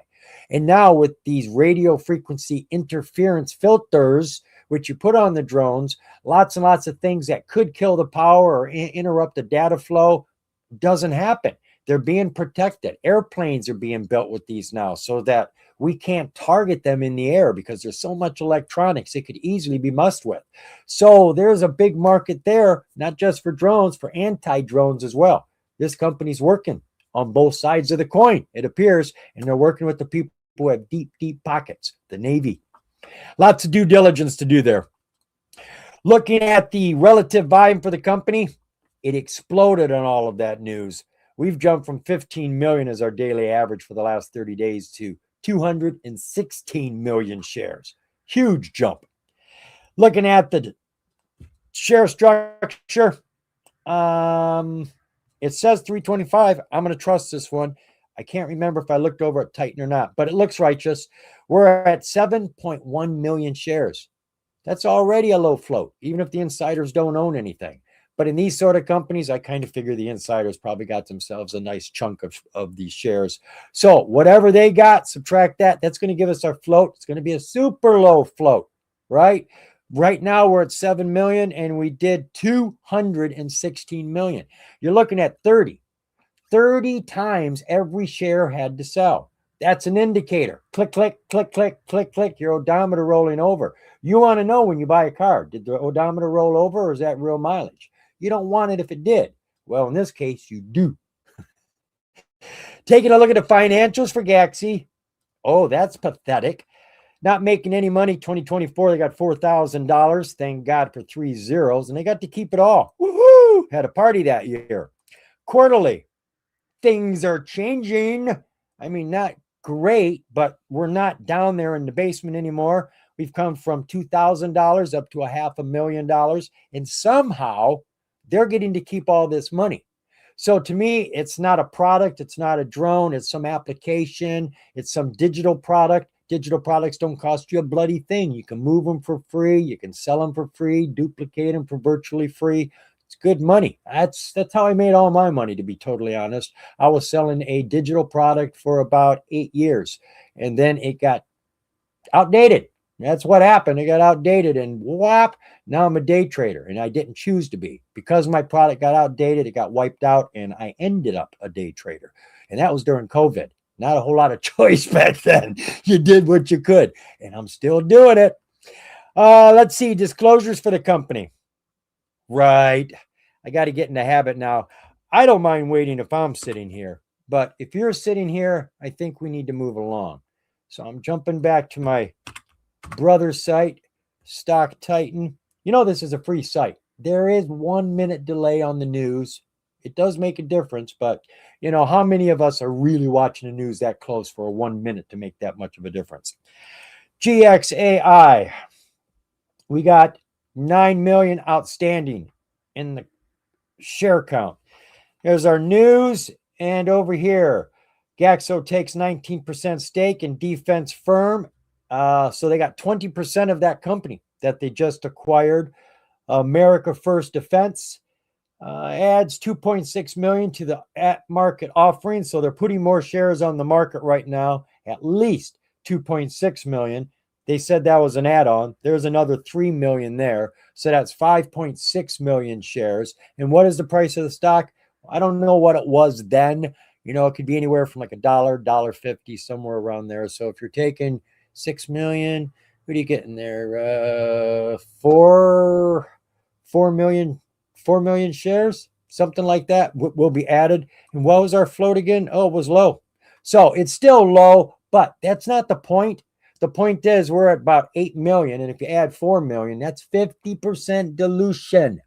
And now with these radio frequency interference filters, which you put on the drones, lots and lots of things that could kill the power or interrupt the data flow doesn't happen. They're being protected. Airplanes are being built with these now so that we can't target them in the air because there's so much electronics it could easily be messed with. So there's a big market there, not just for drones, for anti-drones as well. This company's working on both sides of the coin, it appears, and they're working with the people who have deep, deep pockets, the Navy. Lots of due diligence to do there. Looking at the relative volume for the company, it exploded on all of that news. We've jumped from 15 million as our daily average for the last 30 days to 216 million shares. Huge jump. Looking at the share structure, it says 325. I'm going to trust this one. I can't remember if I looked over at Titan or not, but it looks righteous. We're at 7.1 million shares. That's already a low float, even if the insiders don't own anything. But in these sort of companies, I kind of figure the insiders probably got themselves a nice chunk of these shares. So whatever they got, subtract that. That's going to give us our float. It's going to be a super low float, right? Right now, we're at 7 million, and we did 216 million. You're looking at 30 times every share had to sell. That's an indicator. Click, click, click, click, click, click. Your odometer rolling over. You want to know when you buy a car, did the odometer roll over or is that real mileage? You don't want it if it did. Well, in this case, you do. Taking a look at the financials for Gaxi. Oh, that's pathetic. Not making any money 2024. They got $4,000. Thank God for 3 zeros. And they got to keep it all. Woohoo! Had a party that year. Quarterly. Things are changing. I mean, not great, but we're not down there in the basement anymore. We've come from $2,000 up to $500,000. And somehow they're getting to keep all this money. So to me, it's not a product. It's not a drone. It's some application. It's some digital product. Digital products don't cost you a bloody thing. You can move them for free. You can sell them for free, duplicate them for virtually free. It's good money. That's how I made all my money, to be totally honest. I was selling a digital product for about 8 years, and then it got outdated. That's what happened. It got outdated, and whap, now I'm a day trader, and I didn't choose to be. Because my product got outdated, it got wiped out, and I ended up a day trader. And that was during COVID. Not a whole lot of choice back then. You did what you could, and I'm still doing it. Let's see, disclosures for the company. Right. I got to get in the habit now. I don't mind waiting if I'm sitting here, but if you're sitting here, I think we need to move along. So I'm jumping back to my brother's site, Stock Titan. You know, this is a free site. There is 1 minute delay on the news. It does make a difference, but you know, how many of us are really watching the news that close for 1 minute to make that much of a difference? GXAI. We got 9 million outstanding in the share count. Here's our news. And over here, Gaxo takes 19% stake in defense firm. So they got 20% of that company that they just acquired. America First Defense adds 2.6 million to the at-market offering. So they're putting more shares on the market right now, at least 2.6 million. They said that was an add-on. There's another 3 million there. So that's 5.6 million shares. And what is the price of the stock? I don't know what it was then. You know, it could be anywhere from like $1, $1.50, somewhere around there. So if you're taking 6 million, what do you get in there? 4 million, 4 million shares, something like that, will be added. And what was our float again? Oh, it was low. So it's still low, but that's not the point. The point is we're at about 8 million. And if you add 4 million, that's 50% dilution.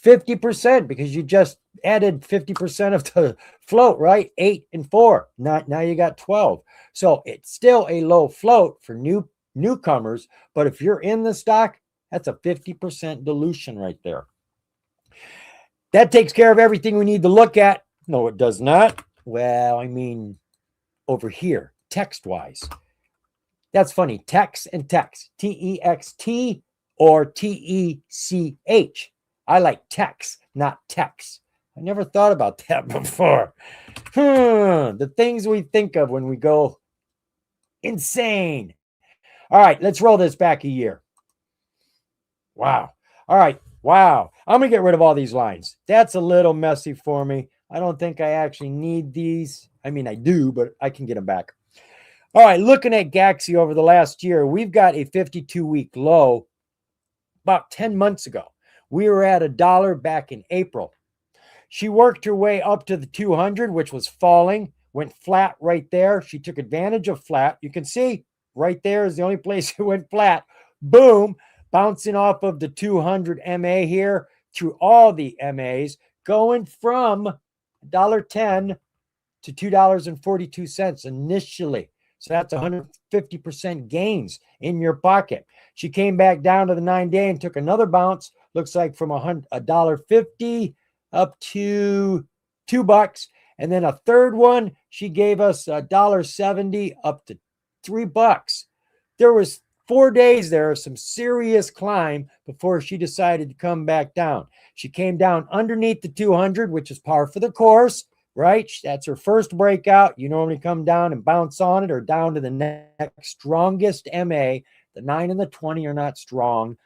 50% because you just added 50% of the float, right? 8 and 4. Now you got 12. So it's still a low float for newcomers, but if you're in the stock, that's a 50% dilution right there. That takes care of everything we need to look at. No, it does not. Well, I mean, over here, text-wise. That's funny. Text and text. T-E-X-T or T-E-C-H. I like text, not text. I never thought about that before. The things we think of when we go insane. All right, let's roll this back a year. Wow. All right. Wow. I'm going to get rid of all these lines. That's a little messy for me. I don't think I actually need these. I mean, I do, but I can get them back. All right. Looking at Gaxi over the last year, we've got a 52-week low about 10 months ago. We were at $1 back in April. She worked her way up to the 200, which was falling, went flat right there. She took advantage of flat. You can see right there is the only place it went flat. Boom. Bouncing off of the 200 MA here through all the MAs, going from $1.10 to $2.42 initially. So that's 150% gains in your pocket. She came back down to the 9-day and took another bounce. Looks like from $1.50 up to $2. And then a third one, she gave us $1.70 up to $3. There was 4 days there of some serious climb before she decided to come back down. She came down underneath the 200, which is par for the course, right? That's her first breakout. You normally come down and bounce on it or down to the next strongest MA. The 9 and the 20 are not strong.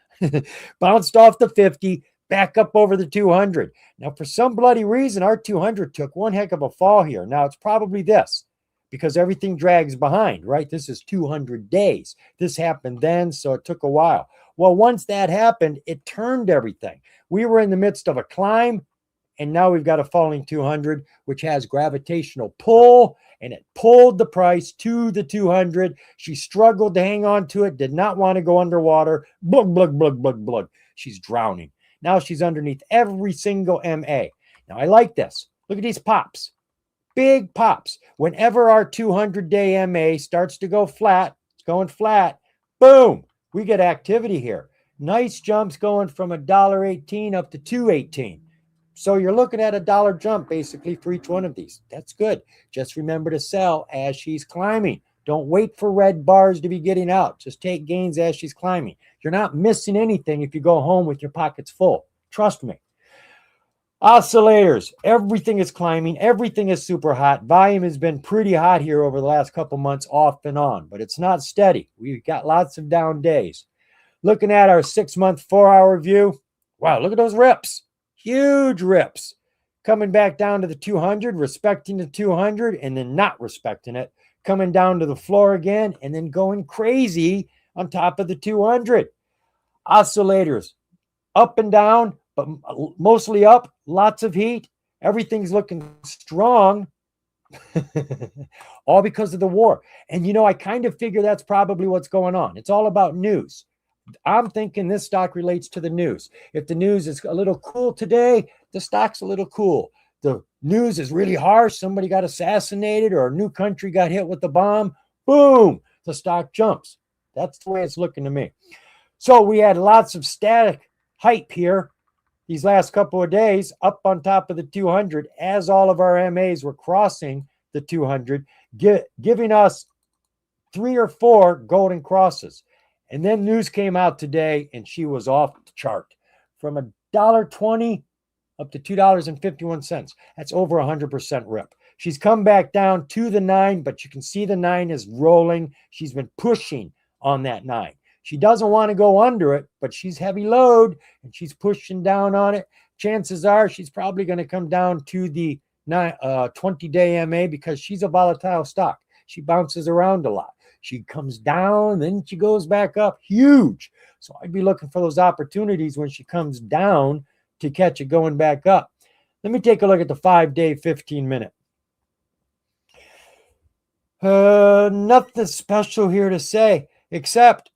Bounced off the 50, back up over the 200. Now, for some bloody reason, our 200 took one heck of a fall here. Now, it's probably this, because everything drags behind, right? This is 200 days. This happened then, so it took a while. Well, once that happened, it turned everything. We were in the midst of a climb, and now we've got a falling 200, which has gravitational pull, and it pulled the price to the 200. She struggled to hang on to it, did not want to go underwater. Blug, blug, blug, blug, blug. She's drowning. Now she's underneath every single MA. Now, I like this. Look at these pops. Big pops. Whenever our 200-day MA starts to go flat, it's going flat, boom, we get activity here. Nice jumps going from $1.18 up to $2.18. So you're looking at $1 jump basically for each one of these. That's good. Just remember to sell as she's climbing. Don't wait for red bars to be getting out. Just take gains as she's climbing. You're not missing anything if you go home with your pockets full. Trust me. Oscillators. Everything is climbing. Everything is super hot. Volume has been pretty hot here over the last couple months off and on, but it's not steady. We've got lots of down days. Looking at our 6-month, 4-hour view. Wow, look at those rips. Huge rips. Coming back down to the 200, respecting the 200, and then not respecting it. Coming down to the floor again, and then going crazy on top of the 200. Oscillators. Up and down, but mostly up. Lots of heat. Everything's looking strong. All because of the war. And, you know, I kind of figure that's probably what's going on. It's all about news. I'm thinking this stock relates to the news. If the news is a little cool today, the stock's a little cool. The news is really harsh. Somebody got assassinated or a new country got hit with a bomb. Boom, the stock jumps. That's the way it's looking to me. So we had lots of static hype here these last couple of days up on top of the 200 as all of our MAs were crossing the 200, giving us 3 or 4 golden crosses. And then news came out today, and she was off the chart from $1.20 up to $2.51. That's over 100% rip. She's come back down to the 9, but you can see the 9 is rolling. She's been pushing on that 9. She doesn't want to go under it, but she's heavy load, and she's pushing down on it. Chances are she's probably going to come down to the 20-day MA because she's a volatile stock. She bounces around a lot. She comes down, then she goes back up. Huge. So I'd be looking for those opportunities when she comes down to catch it going back up. Let me take a look at the 5-day, 15-minute. Nothing special here to say, except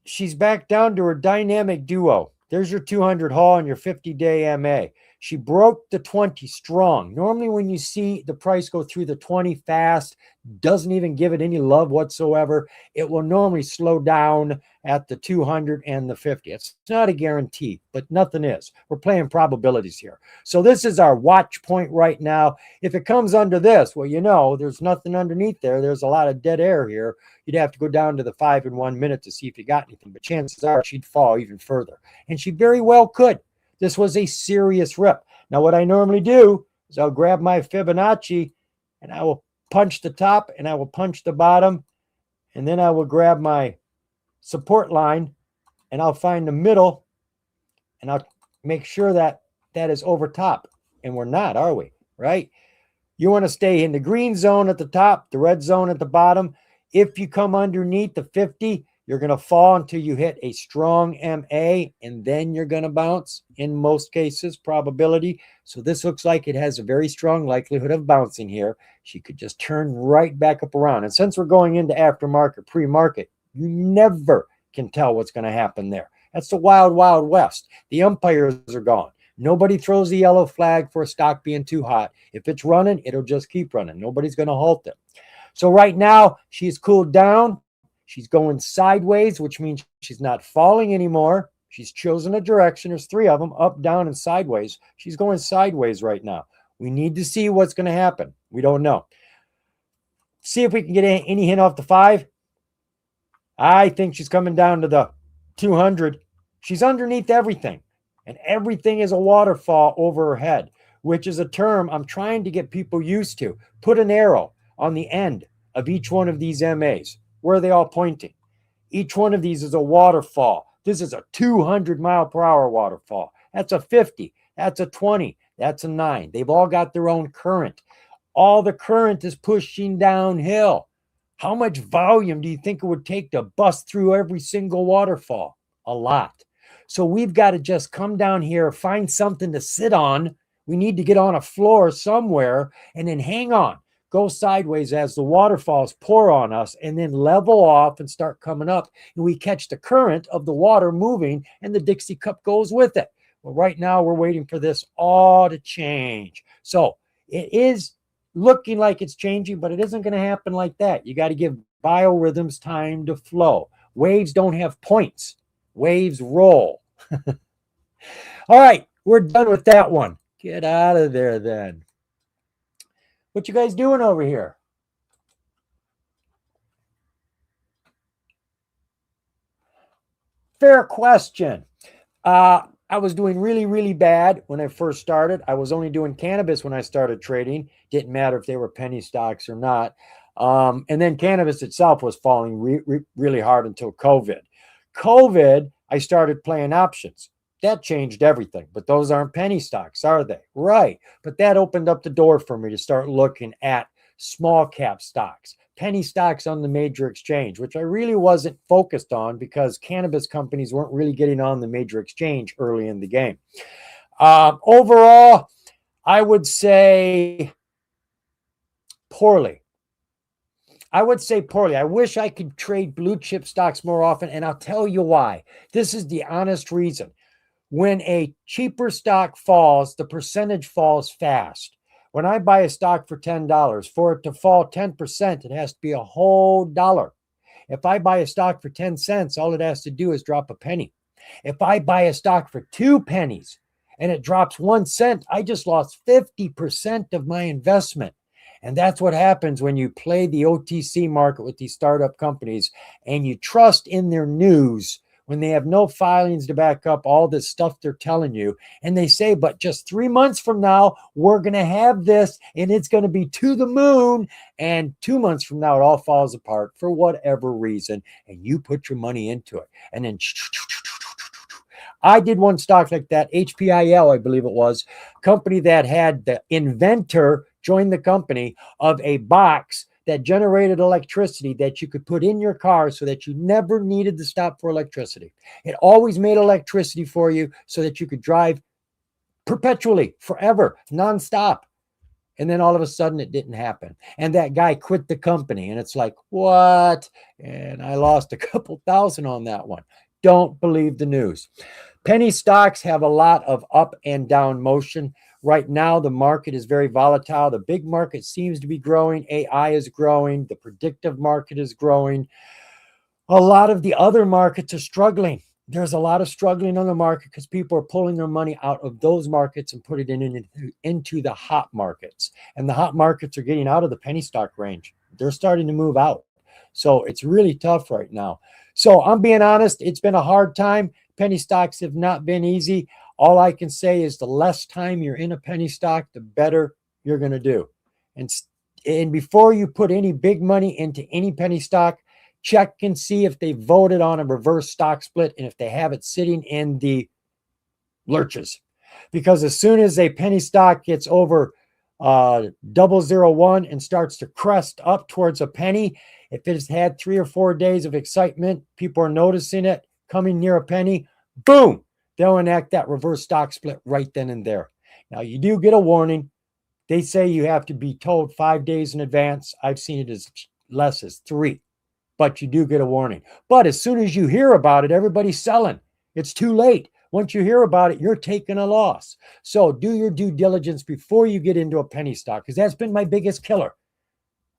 she's back down to her dynamic duo. There's your 200 haul and your 50-day MA. She broke the 20 strong. Normally when you see the price go through the 20 fast, doesn't even give it any love whatsoever, it will normally slow down at the 200 and the 50. It's not a guarantee, but nothing is. We're playing probabilities here. So this is our watch point right now. If it comes under this, well, you know, there's nothing underneath there. There's a lot of dead air here. You'd have to go down to the 5 and 1 minute to see if you got anything, but chances are she'd fall even further. And she very well could. This was a serious rip. Now, what I normally do is I'll grab my Fibonacci and I will punch the top and I will punch the bottom. And then I will grab my support line and I'll find the middle and I'll make sure that that is over top. And we're not, are we? Right? You want to stay in the green zone at the top, the red zone at the bottom. If you come underneath the 50, you're going to fall until you hit a strong MA, and then you're going to bounce in most cases, probability. So this looks like it has a very strong likelihood of bouncing here. She could just turn right back up around. And since we're going into aftermarket, pre-market, you never can tell what's going to happen there. That's the wild, wild west. The umpires are gone. Nobody throws the yellow flag for a stock being too hot. If it's running, it'll just keep running. Nobody's going to halt it. So right now, she's cooled down. She's going sideways, which means she's not falling anymore. She's chosen a direction. There's 3 of them, up, down, and sideways. She's going sideways right now. We need to see what's going to happen. We don't know. See if we can get any hint off the 5. I think she's coming down to the 200. She's underneath everything, and everything is a waterfall over her head, which is a term I'm trying to get people used to. Put an arrow on the end of each one of these MAs. Where are they all pointing? Each one of these is a waterfall. This is a 200-mile-per-hour waterfall. That's a 50. That's a 20. That's a 9. They've all got their own current. All the current is pushing downhill. How much volume do you think it would take to bust through every single waterfall? A lot. So we've got to just come down here, find something to sit on. We need to get on a floor somewhere and then hang on. Go sideways as the waterfalls pour on us and then level off and start coming up. And we catch the current of the water moving and the Dixie cup goes with it. Well, right now we're waiting for this all to change. So it is looking like it's changing, but it isn't going to happen like that. You got to give biorhythms time to flow. Waves don't have points. Waves roll. All right, we're done with that one. Get out of there then. What you guys doing over here? Fair question. I was doing really, really bad when I first started. I was only doing cannabis when I started trading. Didn't matter if they were penny stocks or not. And then cannabis itself was falling really hard until COVID. I started playing options. That changed everything, but those aren't penny stocks, are they? Right. But that opened up the door for me to start looking at small cap stocks, penny stocks on the major exchange, which I really wasn't focused on because cannabis companies weren't really getting on the major exchange early in the game. Overall, I would say poorly. I wish I could trade blue chip stocks more often, and I'll tell you why. This is the honest reason. When a cheaper stock falls, the percentage falls fast. When I buy a stock for $10, for it to fall 10%, it has to be a whole dollar. If I buy a stock for 10 cents, all it has to do is drop a penny. If I buy a stock for 2 pennies and it drops 1 cent, I just lost 50% of my investment. And that's what happens when you play the OTC market with these startup companies and you trust in their news when they have no filings to back up all this stuff they're telling you. And they say, but just 3 months from now, we're going to have this and it's going to be to the moon. And 2 months from now, it all falls apart for whatever reason. And you put your money into it. And then I did one stock like that, HPIL, I believe it was, company that had the inventor join the company of a box that generated electricity that you could put in your car so that you never needed to stop for electricity. It always made electricity for you so that you could drive perpetually, forever, nonstop. And then all of a sudden it didn't happen. And that guy quit the company. And it's like, what? And I lost a couple thousand on that one. Don't believe the news. Penny stocks have a lot of up and down motion. Right now, the market is very volatile. The big market seems to be growing. AI is growing. The predictive market is growing. A lot of the other markets are struggling. There's a lot of struggling on the market because people are pulling their money out of those markets and put it into the hot markets. And the hot markets are getting out of the penny stock range. They're starting to move out. So it's really tough right now. So I'm being honest, it's been a hard time. Penny stocks have not been easy. All I can say is the less time you're in a penny stock, the better you're going to do. And before you put any big money into any penny stock, check and see if they voted on a reverse stock split and if they have it sitting in the lurches. Because as soon as a penny stock gets over 001 and starts to crest up towards a penny, if it's had 3 or 4 days of excitement, people are noticing it coming near a penny, boom, they'll enact that reverse stock split right then and there. Now, you do get a warning. They say you have to be told 5 days in advance. I've seen it as less as 3. But you do get a warning. But as soon as you hear about it, everybody's selling. It's too late. Once you hear about it, you're taking a loss. So do your due diligence before you get into a penny stock, because that's been my biggest killer.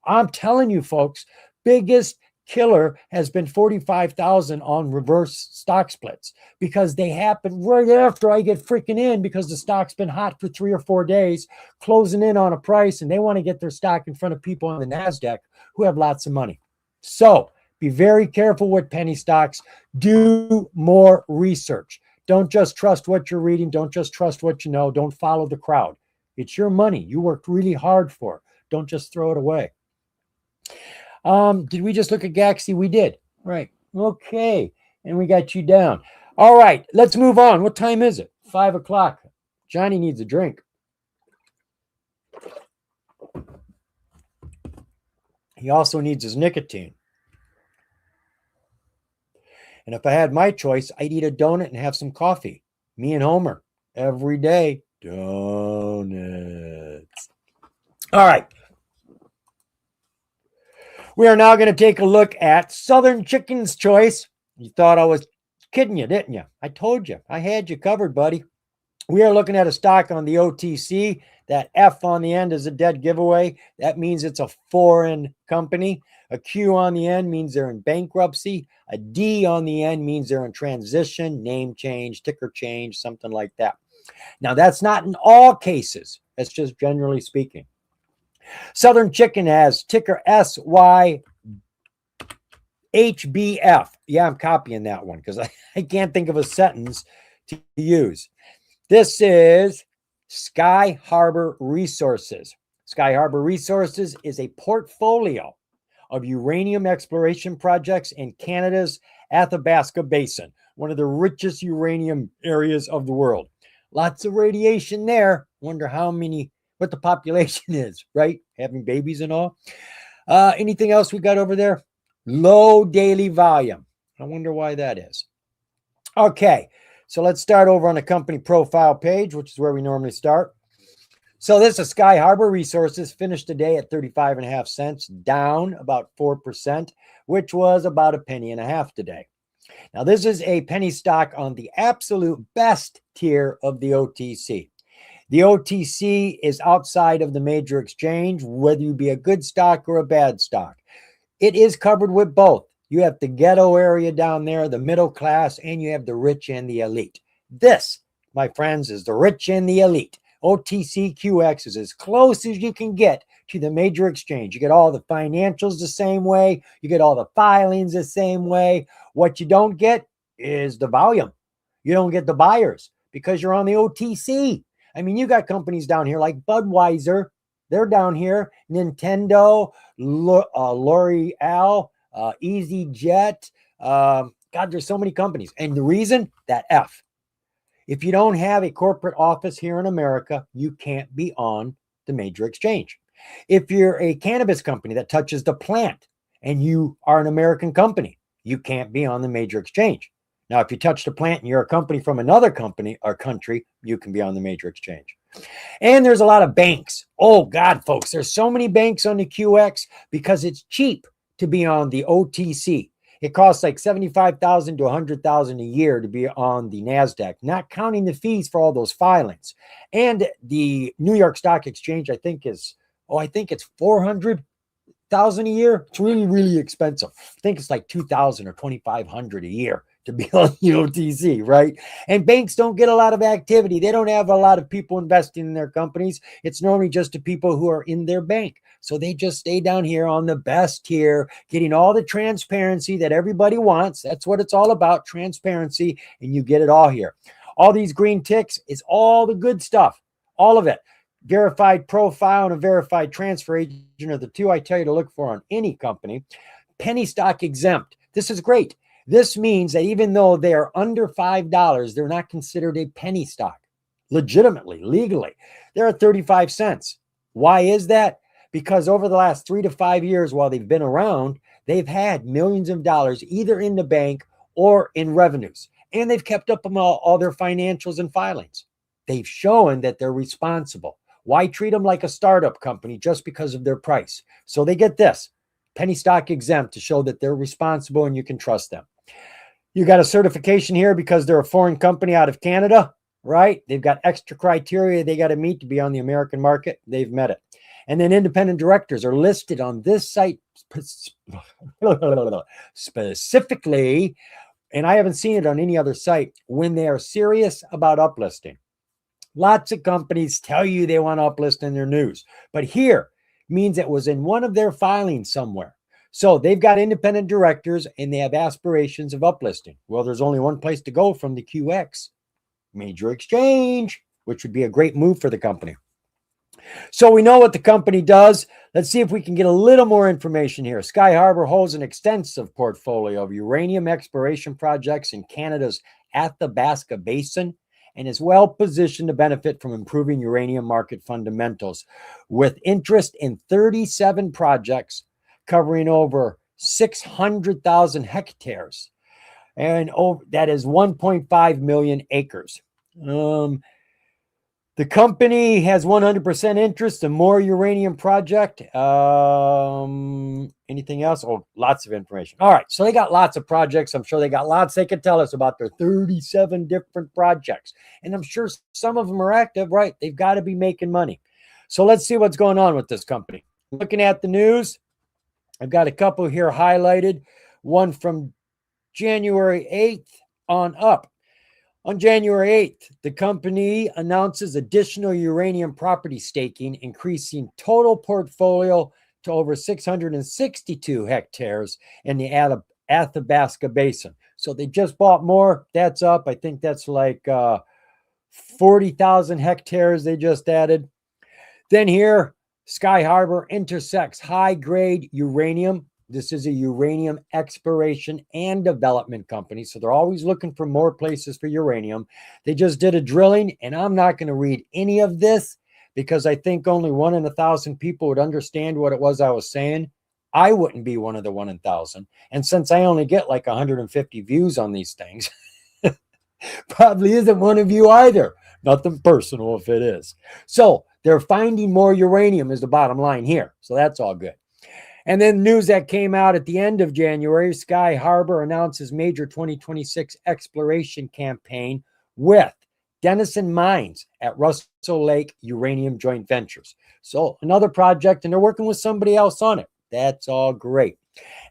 I'm telling you, folks, biggest killer has been 45,000 on reverse stock splits, because they happen right after I get freaking in, because the stock's been hot for 3 or 4 days, closing in on a price, and they want to get their stock in front of people on the NASDAQ who have lots of money. So be very careful with penny stocks. Do more research. Don't just trust what you're reading. Don't just trust what you know. Don't follow the crowd. It's your money. You worked really hard for it. Don't just throw it away. Did we just look at Gaxi? We did. Right. Okay. And we got you down. All right. Let's move on. What time is it? 5 o'clock. Johnny needs a drink. He also needs his nicotine. And if I had my choice, I'd eat a donut and have some coffee. Me and Homer. Every day. Donuts. All right. We are now going to take a look at Southern Chicken's Choice. You thought I was kidding you, didn't you? I told you. I had you covered, buddy. We are looking at a stock on the OTC. That F on the end is a dead giveaway. That means it's a foreign company. A Q on the end means they're in bankruptcy. A D on the end means they're in transition, name change, ticker change, something like that. Now, that's not in all cases. That's just generally speaking. Southern Chicken has ticker SYHBF. Yeah, I'm copying that one because I can't think of a sentence to use. This is Sky Harbor Resources. Sky Harbor Resources is a portfolio of uranium exploration projects in Canada's Athabasca Basin, one of the richest uranium areas of the world. Lots of radiation there. Wonder what the population is, right? Having babies and all. Anything else we got over there? Low daily volume. I wonder why that is. Okay, so let's start over on the company profile page, which is where we normally start. So this is Sky Harbor Resources, finished today at 35.5 cents, down about 4%, which was about a penny and a half today. Now, this is a penny stock on the absolute best tier of the OTC. The OTC is outside of the major exchange, whether you be a good stock or a bad stock. It is covered with both. You have the ghetto area down there, the middle class, and you have the rich and the elite. This, my friends, is the rich and the elite. OTCQX is as close as you can get to the major exchange. You get all the financials the same way. You get all the filings the same way. What you don't get is the volume. You don't get the buyers because you're on the OTC. I mean, you got companies down here like Budweiser. They're down here. Nintendo, L'Oreal, EasyJet. God, there's so many companies. And the reason? That F. If you don't have a corporate office here in America, you can't be on the major exchange. If you're a cannabis company that touches the plant and you are an American company, you can't be on the major exchange. Now, if you touch the plant and you're a company from another company or country, you can be on the major exchange. And there's a lot of banks. Oh, God, folks, there's so many banks on the QX because it's cheap to be on the OTC. It costs like $75,000 to $100,000 a year to be on the NASDAQ, not counting the fees for all those filings. And the New York Stock Exchange, I think it's $400,000 a year. It's really, really expensive. I think it's like $2,000 or $2,500 a year to be on the OTC, right? And banks don't get a lot of activity. They don't have a lot of people investing in their companies. It's normally just the people who are in their bank. So they just stay down here on the best tier, getting all the transparency that everybody wants. That's what it's all about, transparency, and you get it all here. All these green ticks is all the good stuff, all of it. Verified profile and a verified transfer agent are the two I tell you to look for on any company. Penny stock exempt. This is great. This means that even though they are under $5, they're not considered a penny stock. Legitimately, legally, they're at 35 cents. Why is that? Because over the last 3 to 5 years while they've been around, they've had millions of dollars either in the bank or in revenues. And they've kept up on all their financials and filings. They've shown that they're responsible. Why treat them like a startup company just because of their price? So they get this, penny stock exempt, to show that they're responsible and you can trust them. You got a certification here because they're a foreign company out of Canada, right? They've got extra criteria they got to meet to be on the American market. They've met it. And then independent directors are listed on this site specifically, and I haven't seen it on any other site, when they are serious about uplisting. Lots of companies tell you they want to uplist in their news, but here means it was in one of their filings somewhere. So they've got independent directors and they have aspirations of uplisting. Well, there's only one place to go from the QX, major exchange, which would be a great move for the company. So we know what the company does. Let's see if we can get a little more information here. Sky Harbor holds an extensive portfolio of uranium exploration projects in Canada's Athabasca Basin and is well positioned to benefit from improving uranium market fundamentals, with interest in 37 projects covering over 600,000 hectares, and that is 1.5 million acres. The company has 100% interest in more uranium project. Anything else? Oh, lots of information. All right. So they got lots of projects. I'm sure they got lots they could tell us about their 37 different projects. And I'm sure some of them are active, right? They've got to be making money. So let's see what's going on with this company. Looking at the news, I've got a couple here highlighted. One from January 8th on up. On January 8th, the company announces additional uranium property staking, increasing total portfolio to over 662 hectares in the Athabasca Basin. So they just bought more. That's up. I think that's like 40,000 hectares they just added. Then here, Sky Harbor intersects high-grade uranium. This is a uranium exploration and development company, so they're always looking for more places for uranium. They just did a drilling, and I'm not going to read any of this because I think only 1 in 1,000 people would understand what it was I was saying. I wouldn't be one of the 1 in 1,000. And since I only get like 150 views on these things, probably isn't one of you either. Nothing personal if it is. So they're finding more uranium is the bottom line here. So that's all good. And then news that came out at the end of January, Sky Harbor announces major 2026 exploration campaign with Denison Mines at Russell Lake Uranium Joint Ventures. So another project, and they're working with somebody else on it. That's all great.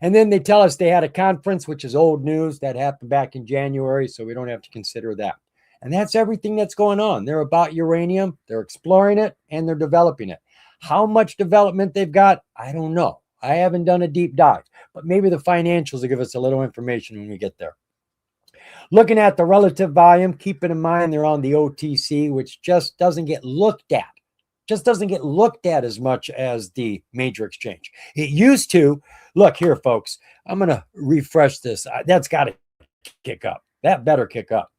And then they tell us they had a conference, which is old news that happened back in January, so we don't have to consider that. And that's everything that's going on. They're about uranium, they're exploring it, and they're developing it. How much development they've got, I don't know. I haven't done a deep dive, but maybe the financials will give us a little information when we get there. Looking at the relative volume, keeping in mind they're on the OTC, which just doesn't get looked at. Just doesn't get looked at as much as the major exchange. It used to. Look here, folks. I'm going to refresh this. That's got to kick up. That better kick up.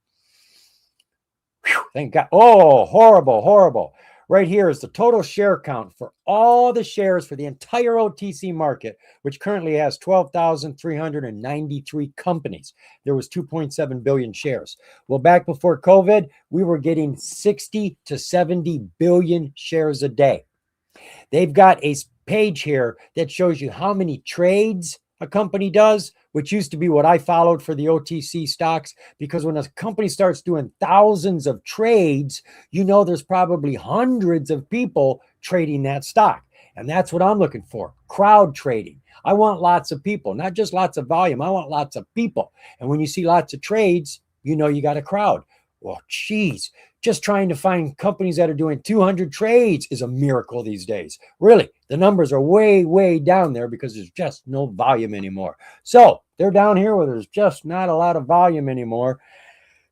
Whew, thank God. Oh, horrible, horrible. Right here is the total share count for all the shares for the entire OTC market, which currently has 12,393 companies. There was 2.7 billion shares. Well, back before COVID, we were getting 60 to 70 billion shares a day. They've got a page here that shows you how many trades a company does, which used to be what I followed for the OTC stocks, because when a company starts doing thousands of trades, there's probably hundreds of people trading that stock. And that's what I'm looking for, crowd trading. I want lots of people, not just lots of volume. I want lots of people. And when you see lots of trades, you got a crowd. Well, geez, just trying to find companies that are doing 200 trades is a miracle these days. Really, the numbers are way, way down there because there's just no volume anymore. So they're down here where there's just not a lot of volume anymore.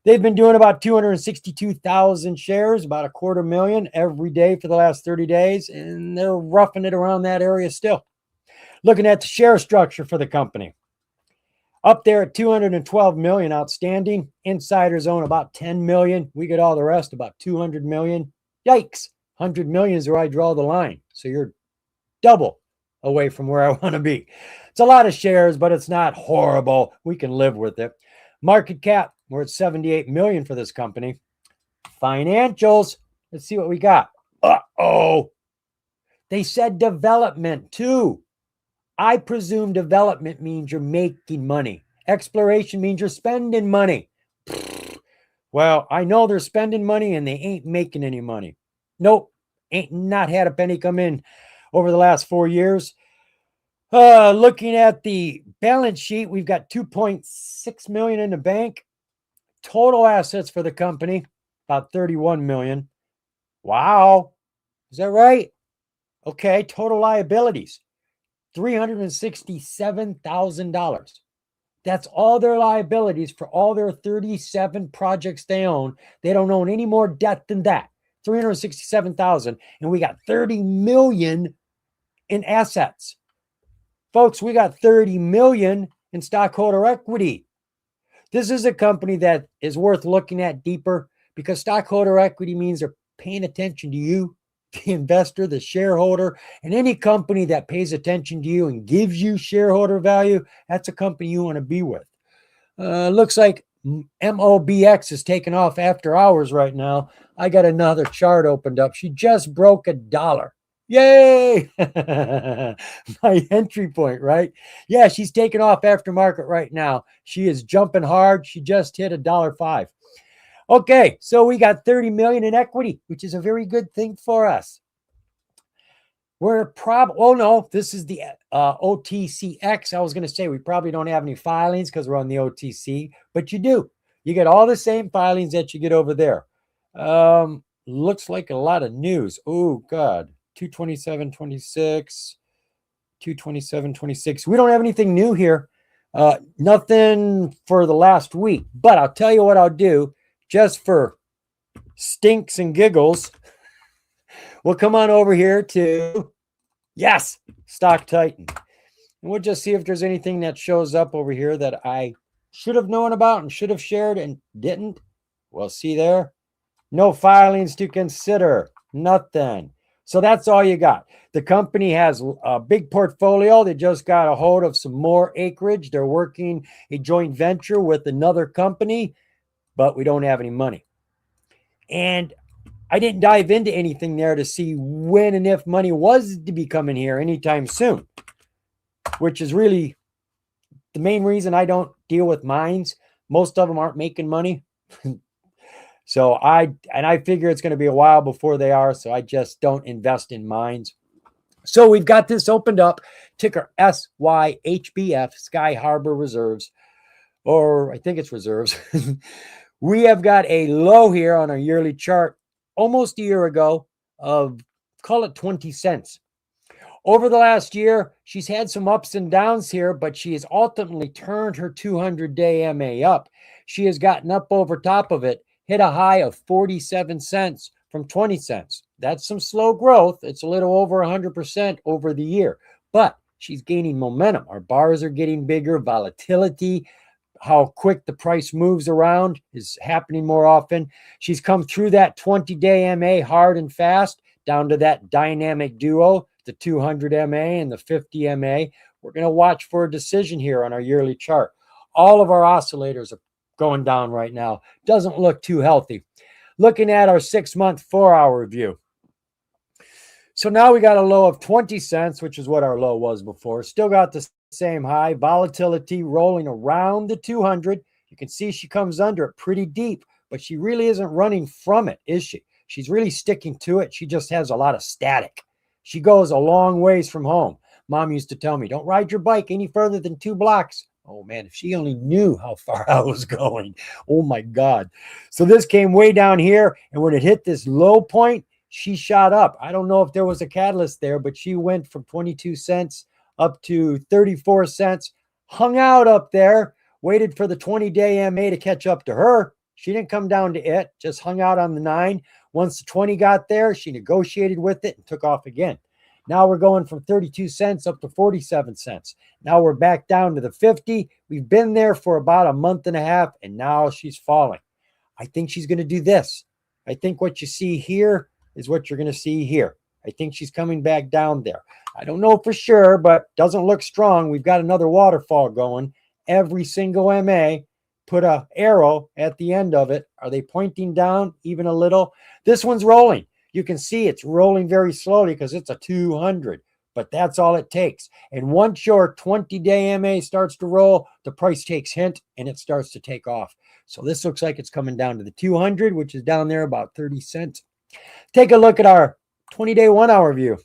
They've been doing about 262,000 shares, about 250,000 every day for the last 30 days, and they're roughing it around that area still. Looking at the share structure for the company. Up there at 212 million outstanding. Insiders own about 10 million. We get all the rest, about 200 million. Yikes. 100 million is where I draw the line. So you're double away from where I want to be. It's a lot of shares, but it's not horrible. We can live with it. Market cap, we're at 78 million for this company. Financials, let's see what we got. Uh-oh. They said development too. I presume development means you're making money. Exploration means you're spending money. Well, I know they're spending money and they ain't making any money. Nope, ain't not had a penny come in over the last 4 years. Looking at the balance sheet, we've got 2.6 million in the bank. Total assets for the company, about 31 million. Wow. Is that right? Okay, total liabilities. $367,000. That's all their liabilities for all their 37 projects they own. They don't own any more debt than that. 367,000, and we got 30 million in assets. Folks, we got 30 million in stockholder equity. This is a company that is worth looking at deeper because stockholder equity means they're paying attention to you, the investor, the shareholder, and any company that pays attention to you and gives you shareholder value, that's a company you want to be with. Looks like MOBX is taking off after hours right now. I got another chart opened up. She just broke $1. Yay! My entry point, right? Yeah, she's taking off after market right now. She is jumping hard. She just hit $1.05. Okay, so we got 30 million in equity, which is a very good thing for us. Oh no, this is the OTCX. I was going to say we probably don't have any filings because we're on the OTC, but you do. You get all the same filings that you get over there. Looks like a lot of news. Oh God, 227.26, 227.26. We don't have anything new here. Nothing for the last week, but I'll tell you what I'll do. Just for stinks and giggles, we'll come on over here to, yes, Stock Titan. And we'll just see if there's anything that shows up over here that I should have known about and should have shared and didn't. We'll see there. No filings to consider. Nothing. So that's all you got. The company has a big portfolio. They just got a hold of some more acreage. They're working a joint venture with another company, but we don't have any money. And I didn't dive into anything there to see when and if money was to be coming here anytime soon, which is really the main reason I don't deal with mines. Most of them aren't making money. So I figure it's going to be a while before they are. So I just don't invest in mines. So we've got this opened up, ticker SYHBF, Sky Harbor Reserves, or I think it's reserves. We have got a low here on our yearly chart almost a year ago of, call it 20 cents. Over the last year, she's had some ups and downs here, but she has ultimately turned her 200-day MA up. She has gotten up over top of it, hit a high of 47 cents from 20 cents. That's some slow growth. It's a little over 100% over the year, but she's gaining momentum. Our bars are getting bigger, volatility, how quick the price moves around is happening more often. She's come through that 20-day MA hard and fast down to that dynamic duo, the 200 MA and the 50 MA. We're going to watch for a decision here on our yearly chart. All of our oscillators are going down right now. Doesn't look too healthy. Looking at our 6-month 4-hour view. So now we got a low of 20 cents, which is what our low was before. Still got the same high. Volatility rolling around the 200. You can see she comes under it pretty deep, but she really isn't running from it, is she? She's really sticking to it. She just has a lot of static. She goes a long ways from home. Mom used to tell me, don't ride your bike any further than 2 blocks. Oh, man, if she only knew how far I was going. Oh, my God. So this came way down here, and when it hit this low point, she shot up. I don't know if there was a catalyst there, but she went from 22 cents up to 34 cents, hung out up there, waited for the 20-day MA to catch up to her. She didn't come down to it, just hung out on the 9. Once the 20 got there, she negotiated with it and took off again. Now we're going from 32 cents up to 47 cents. Now we're back down to the 50. We've been there for about a month and a half, and now she's falling. I think she's going to do this. I think what you see here is what you're going to see here. I think she's coming back down there. I don't know for sure, but doesn't look strong. We've got another waterfall going. Every single MA put an arrow at the end of it. Are they pointing down even a little? This one's rolling. You can see it's rolling very slowly because it's a 200, but that's all it takes. And once your 20-day MA starts to roll, the price takes hint and it starts to take off. So this looks like it's coming down to the 200, which is down there about 30 cents. Take a look at our 20-day 1-hour view.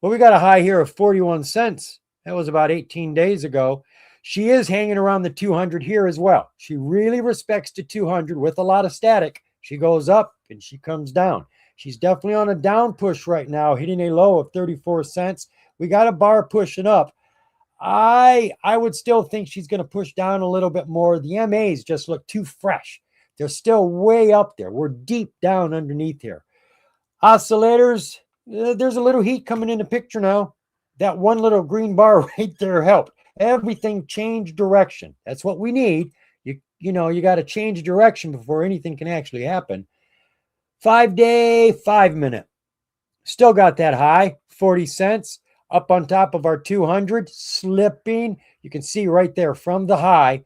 Well, we got a high here of 41 cents. That was about 18 days ago. She is hanging around the 200 here as well. She really respects the 200 with a lot of static. She goes up and she comes down. She's definitely on a down push right now, hitting a low of 34 cents. We got a bar pushing up. I would still think she's going to push down a little bit more. The MAs just look too fresh. They're still way up there. We're deep down underneath here. Oscillators, there's a little heat coming in the picture now. That one little green bar right there helped. Everything changed direction. That's what we need. You know, you got to change direction before anything can actually happen. 5-day, 5-minute. Still got that high, 40 cents. Up on top of our 200, slipping. You can see right there from the high,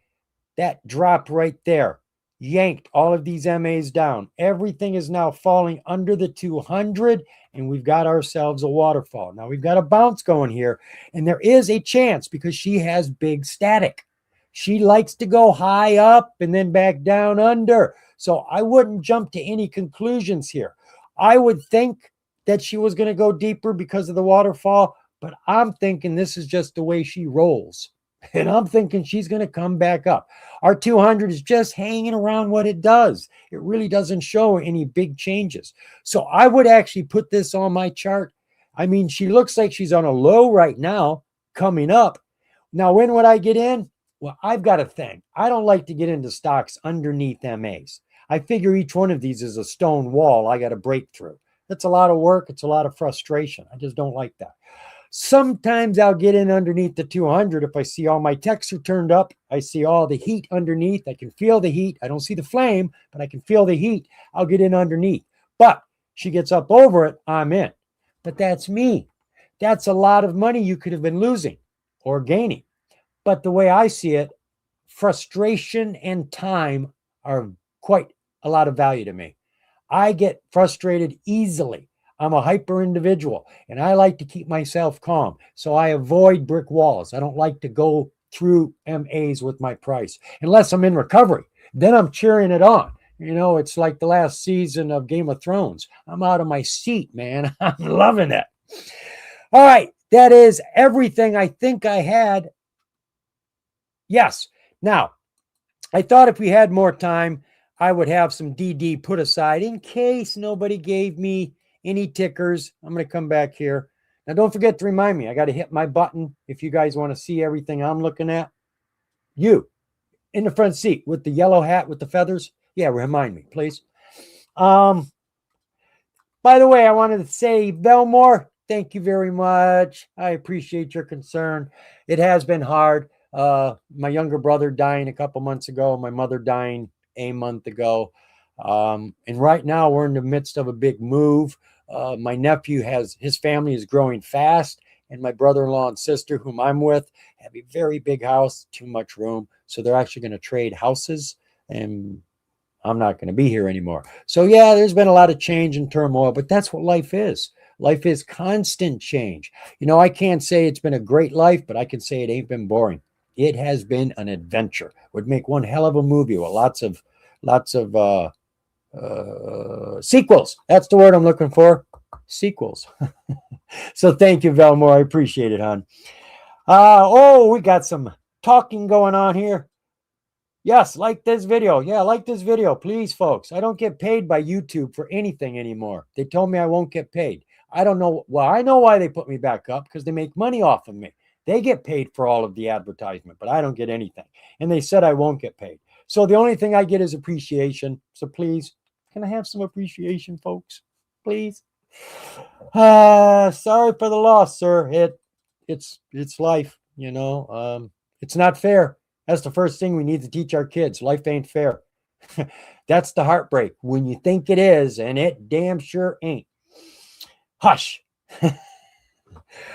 that drop right there yanked all of these MAs down. Everything is now falling under the 200, and we've got ourselves a waterfall. Now we've got a bounce going here, and there is a chance because she has big static. She likes to go high up and then back down under. So I wouldn't jump to any conclusions here. I would think that she was going to go deeper because of the waterfall, but I'm thinking this is just the way she rolls. And I'm thinking she's going to come back up. Our 200 is just hanging around what it does. It really doesn't show any big changes. So I would actually put this on my chart. I mean, she looks like she's on a low right now, coming up. Now, when would I get in? Well, I've got a thing. I don't like to get into stocks underneath MAs. I figure each one of these is a stone wall I got to break through. That's a lot of work. It's a lot of frustration. I just don't like that. Sometimes I'll get in underneath the 200 if I see all my techs are turned up. I see all the heat underneath. I can feel the heat. I don't see the flame, but I can feel the heat. I'll get in underneath. But she gets up over it, I'm in. But that's me. That's a lot of money you could have been losing or gaining. But the way I see it, frustration and time are quite a lot of value to me. I get frustrated easily. I'm a hyper individual and I like to keep myself calm. So I avoid brick walls. I don't like to go through MAs with my price unless I'm in recovery. Then I'm cheering it on. You know, it's like the last season of Game of Thrones. I'm out of my seat, man. I'm loving it. All right. That is everything I think I had. Yes. Now, I thought if we had more time, I would have some DD put aside in case nobody gave me any tickers. I'm going to come back here. Now, don't forget to remind me. I got to hit my button if you guys want to see everything I'm looking at. You in the front seat with the yellow hat with the feathers. Yeah, remind me, please. By the way, I wanted to say, Belmore, thank you very much. I appreciate your concern. It has been hard, My younger brother dying a couple months ago, my mother dying a month ago. And right now we're in the midst of a big move. My nephew his family is growing fast, and my brother-in-law and sister, whom I'm with, have a very big house, too much room. So they're actually going to trade houses, and I'm not going to be here anymore. So yeah, there's been a lot of change and turmoil, but that's what life is. Life is constant change. I can't say it's been a great life, but I can say it ain't been boring. It has been an adventure. Would make one hell of a movie with lots of sequels. That's the word I'm looking for. Sequels. So thank you, Velmore. I appreciate it, hon. We got some talking going on here. Yes, like this video. Yeah, like this video, please, folks. I don't get paid by YouTube for anything anymore. They told me I won't get paid. I don't know. Well, I know why they put me back up, because they make money off of me. They get paid for all of the advertisement, but I don't get anything. And they said I won't get paid. So the only thing I get is appreciation. So please, can I have some appreciation, folks? Please. Sorry for the loss, sir. It's life, It's not fair. That's the first thing we need to teach our kids. Life ain't fair. That's the heartbreak, when you think it is, and it damn sure ain't. Hush.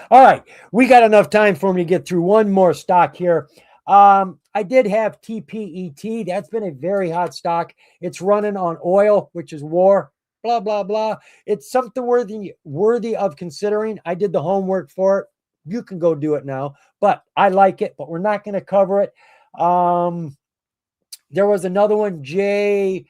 All right, we got enough time for me to get through one more stock here. I did have TPET. That's been a very hot stock. It's running on oil, which is war. Blah, blah, blah. It's something worthy of considering. I did the homework for it. You can go do it now, but I like it, but we're not going to cover it. There was another one, JZXN.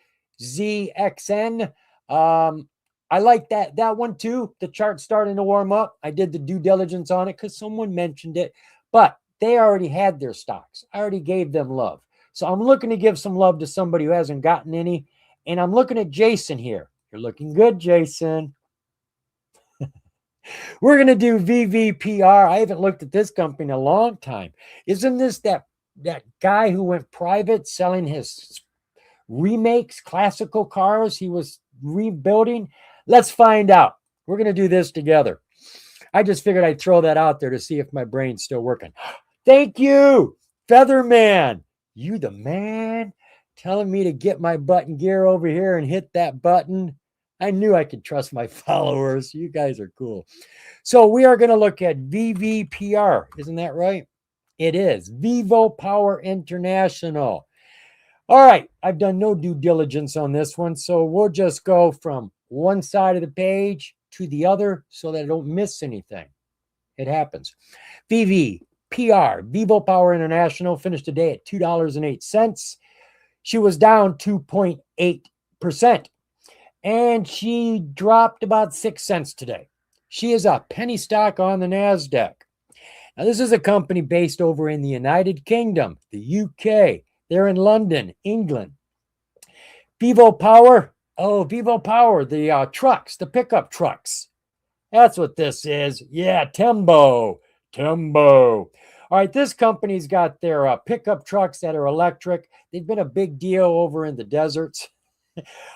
I like that one too. The chart's starting to warm up. I did the due diligence on it because someone mentioned it, but they already had their stocks. I already gave them love. So I'm looking to give some love to somebody who hasn't gotten any. And I'm looking at Jason here. You're looking good, Jason. We're going to do VVPR. I haven't looked at this company in a long time. Isn't this that guy who went private selling his remakes, classical cars he was rebuilding? Let's find out. We're going to do this together. I just figured I'd throw that out there to see if my brain's still working. Thank you, Featherman. You the man, telling me to get my button gear over here and hit that button. I knew I could trust my followers. You guys are cool. So we are going to look at VVPR. Isn't that right? It is. Vivo Power International. All right. I've done no due diligence on this one, so we'll just go from one side of the page to the other so that I don't miss anything. It happens. VVPR, Vivo Power International, finished today at $2.08. She was down 2.8%. And she dropped about 6 cents today. She is a penny stock on the NASDAQ. Now, this is a company based over in the United Kingdom, the UK. They're in London, England. Vivo Power. Oh, Vivo Power, the trucks, the pickup trucks. That's what this is. Yeah, Tembo. All right, this company's got their pickup trucks that are electric. They've been a big deal over in the deserts.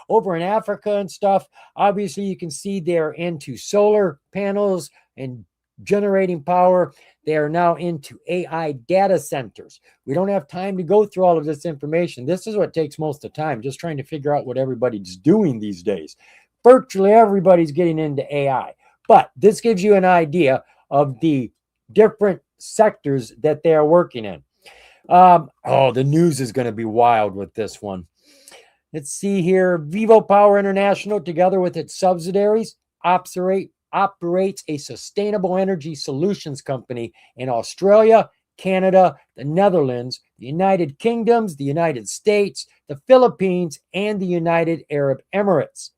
Over in Africa and stuff. Obviously, you can see they're into solar panels and generating power. They are now into AI data centers. We don't have time to go through all of this information. This is what takes most of the time, just trying to figure out what everybody's doing these days. Virtually everybody's getting into AI. But this gives you an idea of the different sectors that they are working in. The news is going to be wild with this one. Let's see here. Vivo Power International, together with its subsidiaries, operates a sustainable energy solutions company in Australia, Canada, the Netherlands, the United Kingdoms, the United States, the Philippines, and the United Arab Emirates.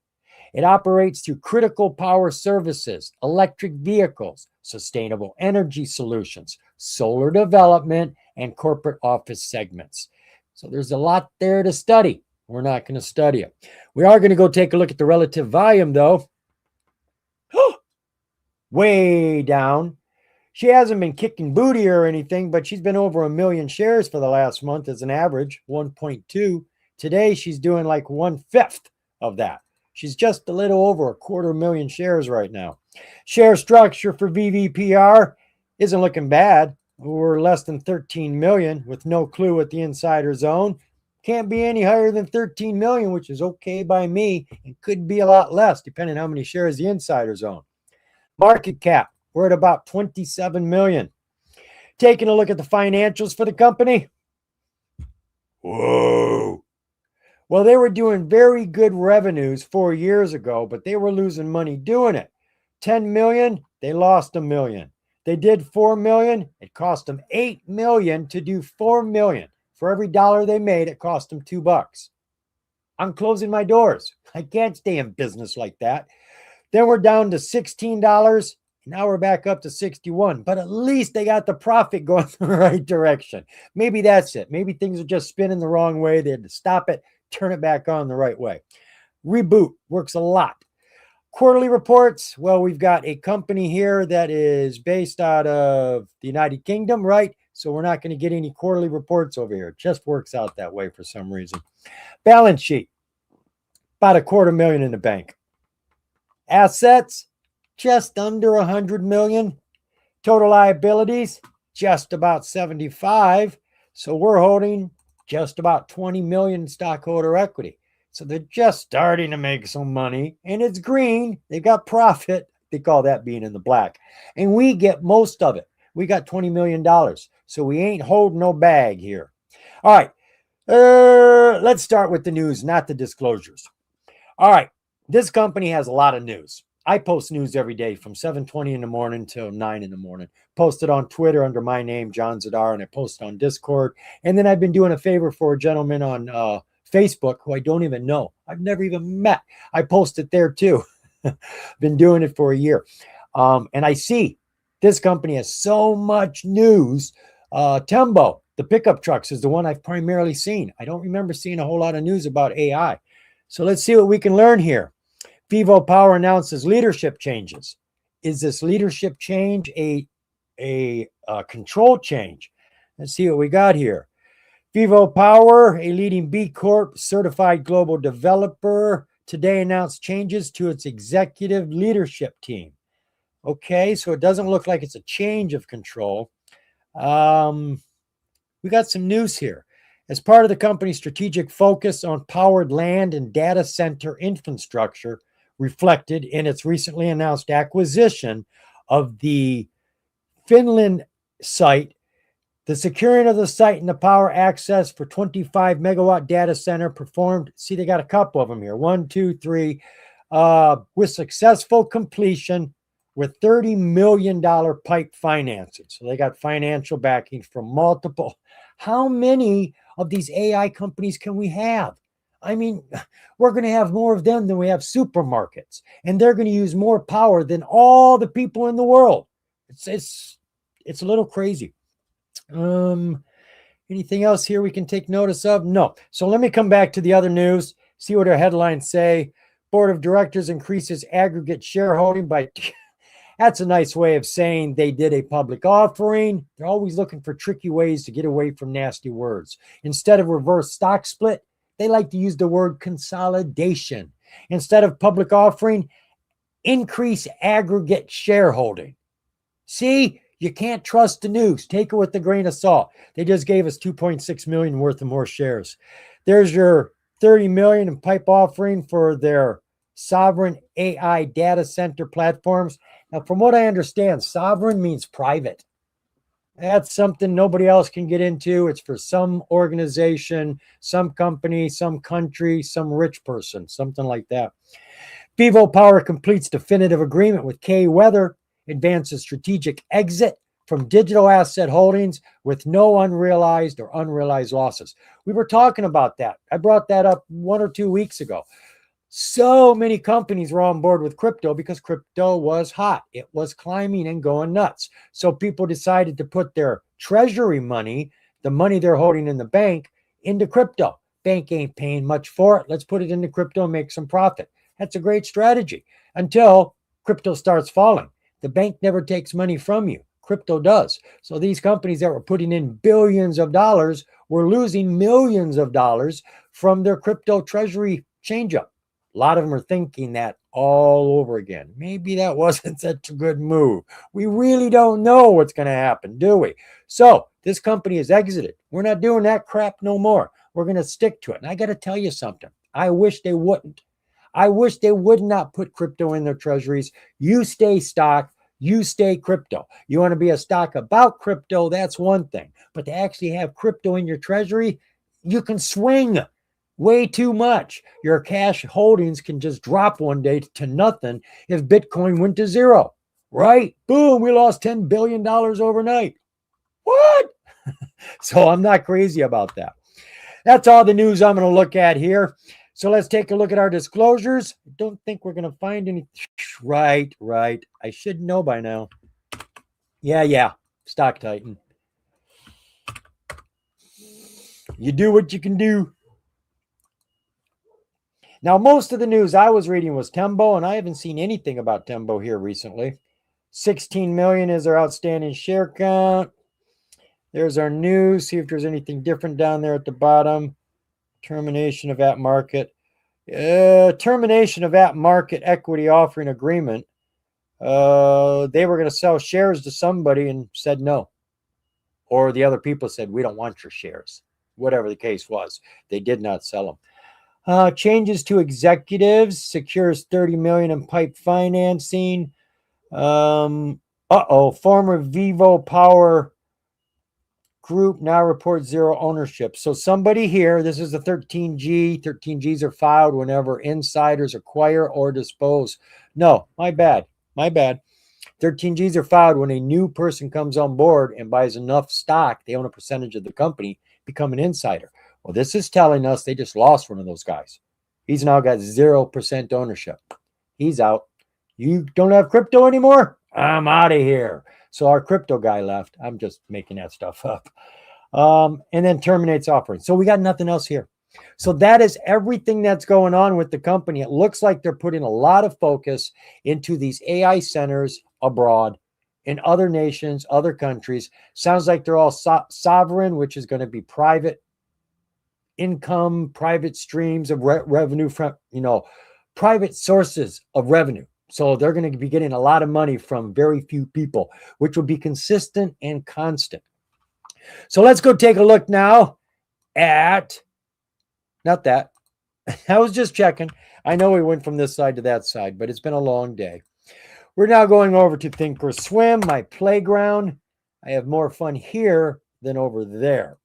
It operates through critical power services, electric vehicles, sustainable energy solutions, solar development, and corporate office segments. So there's a lot there to study. We're not going to study it. We are going to go take a look at the relative volume, though. Way down. She hasn't been kicking booty or anything, but she's been over 1 million shares for the last month as an average, 1.2. Today, she's doing like 1/5 of that. She's just a little over 250,000 shares right now. Share structure for VVPR isn't looking bad. We're less than 13 million with no clue what the insiders own. Can't be any higher than 13 million, which is okay by me. It could be a lot less depending on how many shares the insiders own. Market cap, we're at about 27 million. Taking a look at the financials for the company. Whoa. Well, they were doing very good revenues 4 years ago, but they were losing money doing it. 10 million, they lost $1 million. They did 4 million, it cost them 8 million to do 4 million. For every dollar they made, it cost them $2. I'm closing my doors. I can't stay in business like that. Then we're down to $16. Now we're back up to 61, but at least they got the profit going the right direction. Maybe that's it. Maybe things are just spinning the wrong way. They had to stop it, turn it back on the right way. Reboot works a lot. Quarterly reports. Well, we've got a company here that is based out of the United Kingdom, right? So we're not going to get any quarterly reports over here. It just works out that way for some reason. Balance sheet. About $250,000 in the bank. Assets, just under 100 million. Total liabilities, just about 75. So we're holding just about 20 million stockholder equity. So they're just starting to make some money, and it's green. They got profit. They call that being in the black. And we get most of it. We got $20 million. So we ain't holding no bag here. All right. Let's start with the news, not the disclosures. All right. This company has a lot of news. I post news every day from 7:20 in the morning till 9 in the morning. Posted on Twitter under my name, John Zidar, and I post on Discord. And then I've been doing a favor for a gentleman on Facebook who I don't even know. I've never even met. I post it there too. Been doing it for a year. And I see this company has so much news. Tembo, the pickup trucks, is the one I've primarily seen. I don't remember seeing a whole lot of news about AI. So let's see what we can learn here. Vivo Power announces leadership changes. Is this leadership change a control change? Let's see what we got here. Vivo Power, a leading B Corp certified global developer, today announced changes to its executive leadership team. Okay, so it doesn't look like it's a change of control. We got some news here. As part of the company's strategic focus on powered land and data center infrastructure, reflected in its recently announced acquisition of the Finland site, the securing of the site and the power access for 25 megawatt data center performed. See, they got a couple of them here. 1, 2, 3, with successful completion with $30 million pipe financing. So they got financial backing from multiple. How many of these AI companies can we have? I mean, we're going to have more of them than we have supermarkets, and they're going to use more power than all the people in the world. It's a little crazy. Anything else here we can take notice of? No. So let me come back to the other news, see what our headlines say. Board of Directors increases aggregate shareholding by... That's a nice way of saying they did a public offering. They're always looking for tricky ways to get away from nasty words. Instead of reverse stock split, they like to use the word consolidation. Instead of public offering, increase aggregate shareholding. See, you can't trust the news. Take it with a grain of salt. They just gave us 2.6 million worth of more shares. There's your 30 million in pipe offering for their sovereign AI data center platforms. Now, from what I understand, sovereign means private. That's something nobody else can get into. It's for some organization, some company, some country, some rich person, something like that. Vivo Power completes definitive agreement with K-Weather, advances strategic exit from digital asset holdings with no unrealized or unrealized losses. We were talking about that. I brought that up 1 or 2 weeks ago. So many companies were on board with crypto because crypto was hot. It was climbing and going nuts. So people decided to put their treasury money, the money they're holding in the bank, into crypto. Bank ain't paying much for it. Let's put it into crypto and make some profit. That's a great strategy until crypto starts falling. The bank never takes money from you. Crypto does. So these companies that were putting in billions of dollars were losing millions of dollars from their crypto treasury change-up. A lot of them are thinking that all over again. Maybe that wasn't such a good move. We really don't know what's going to happen, do we? So this company is exited. We're not doing that crap no more. We're going to stick to it. And I got to tell you something. I wish they wouldn't. I wish they would not put crypto in their treasuries. You stay stock. You stay crypto. You want to be a stock about crypto, that's one thing. But to actually have crypto in your treasury, you can swing way too much. Your cash holdings can just drop one day to nothing if Bitcoin went to zero, right? Boom, we lost $10 billion overnight. What? So I'm not crazy about that. That's all the news I'm going to look at here. So let's take a look at our disclosures. I don't think we're going to find any. Right. I should know by now. Yeah. Stock Titan. You do what you can do. Now, most of the news I was reading was Tembo, and I haven't seen anything about Tembo here recently. 16 million is our outstanding share count. There's our news. See if there's anything different down there at the bottom. Termination of at market. Termination of at market equity offering agreement. They were going to sell shares to somebody and said no. Or the other people said, we don't want your shares. Whatever the case was, they did not sell them. Changes to executives, secures $30 million in pipe financing. Former Vivo Power Group now reports zero ownership. So somebody here, this is the 13G. 13Gs are filed whenever insiders acquire or dispose. No, my bad. 13Gs are filed when a new person comes on board and buys enough stock, they own a percentage of the company, become an insider. Well, this is telling us they just lost one of those guys. He's now got 0% ownership. He's out. You don't have crypto anymore? I'm out of here. So our crypto guy left. I'm just making that stuff up. And then terminates offering. So we got nothing else here. So that is everything that's going on with the company. It looks like they're putting a lot of focus into these AI centers abroad in other nations, other countries. Sounds like they're all sovereign, which is going to be private income, private streams of revenue from, private sources of revenue. So they're going to be getting a lot of money from very few people, which will be consistent and constant. So let's go take a look now at, not that. I was just checking. I know we went from this side to that side, but it's been a long day. We're now going over to Thinkorswim, my playground. I have more fun here than over there.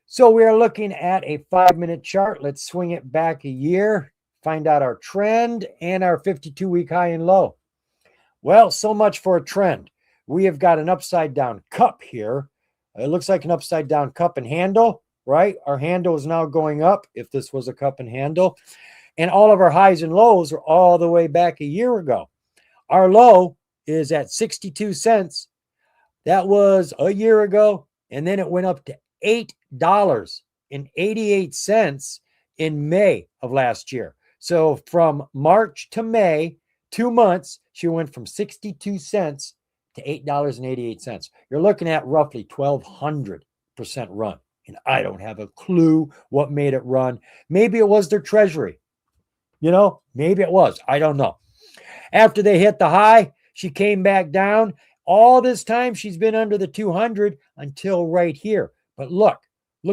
So we are looking at a 5-minute chart. Let's swing it back a year, find out our trend and our 52-week high and low. Well, so much for a trend. We have got an upside down cup here. It looks like an upside down cup and handle, right? Our handle is now going up if this was a cup and handle. And all of our highs and lows are all the way back a year ago. Our low is at 62 cents. That was a year ago. And then it went up to $8.88 in May of last year. So from March to May, 2 months, she went from 62 cents to $8.88. You're looking at roughly 1,200% run. And I don't have a clue what made it run. Maybe it was their treasury. Maybe it was. I don't know. After they hit the high, she came back down. All this time, she's been under the 200 until right here. But look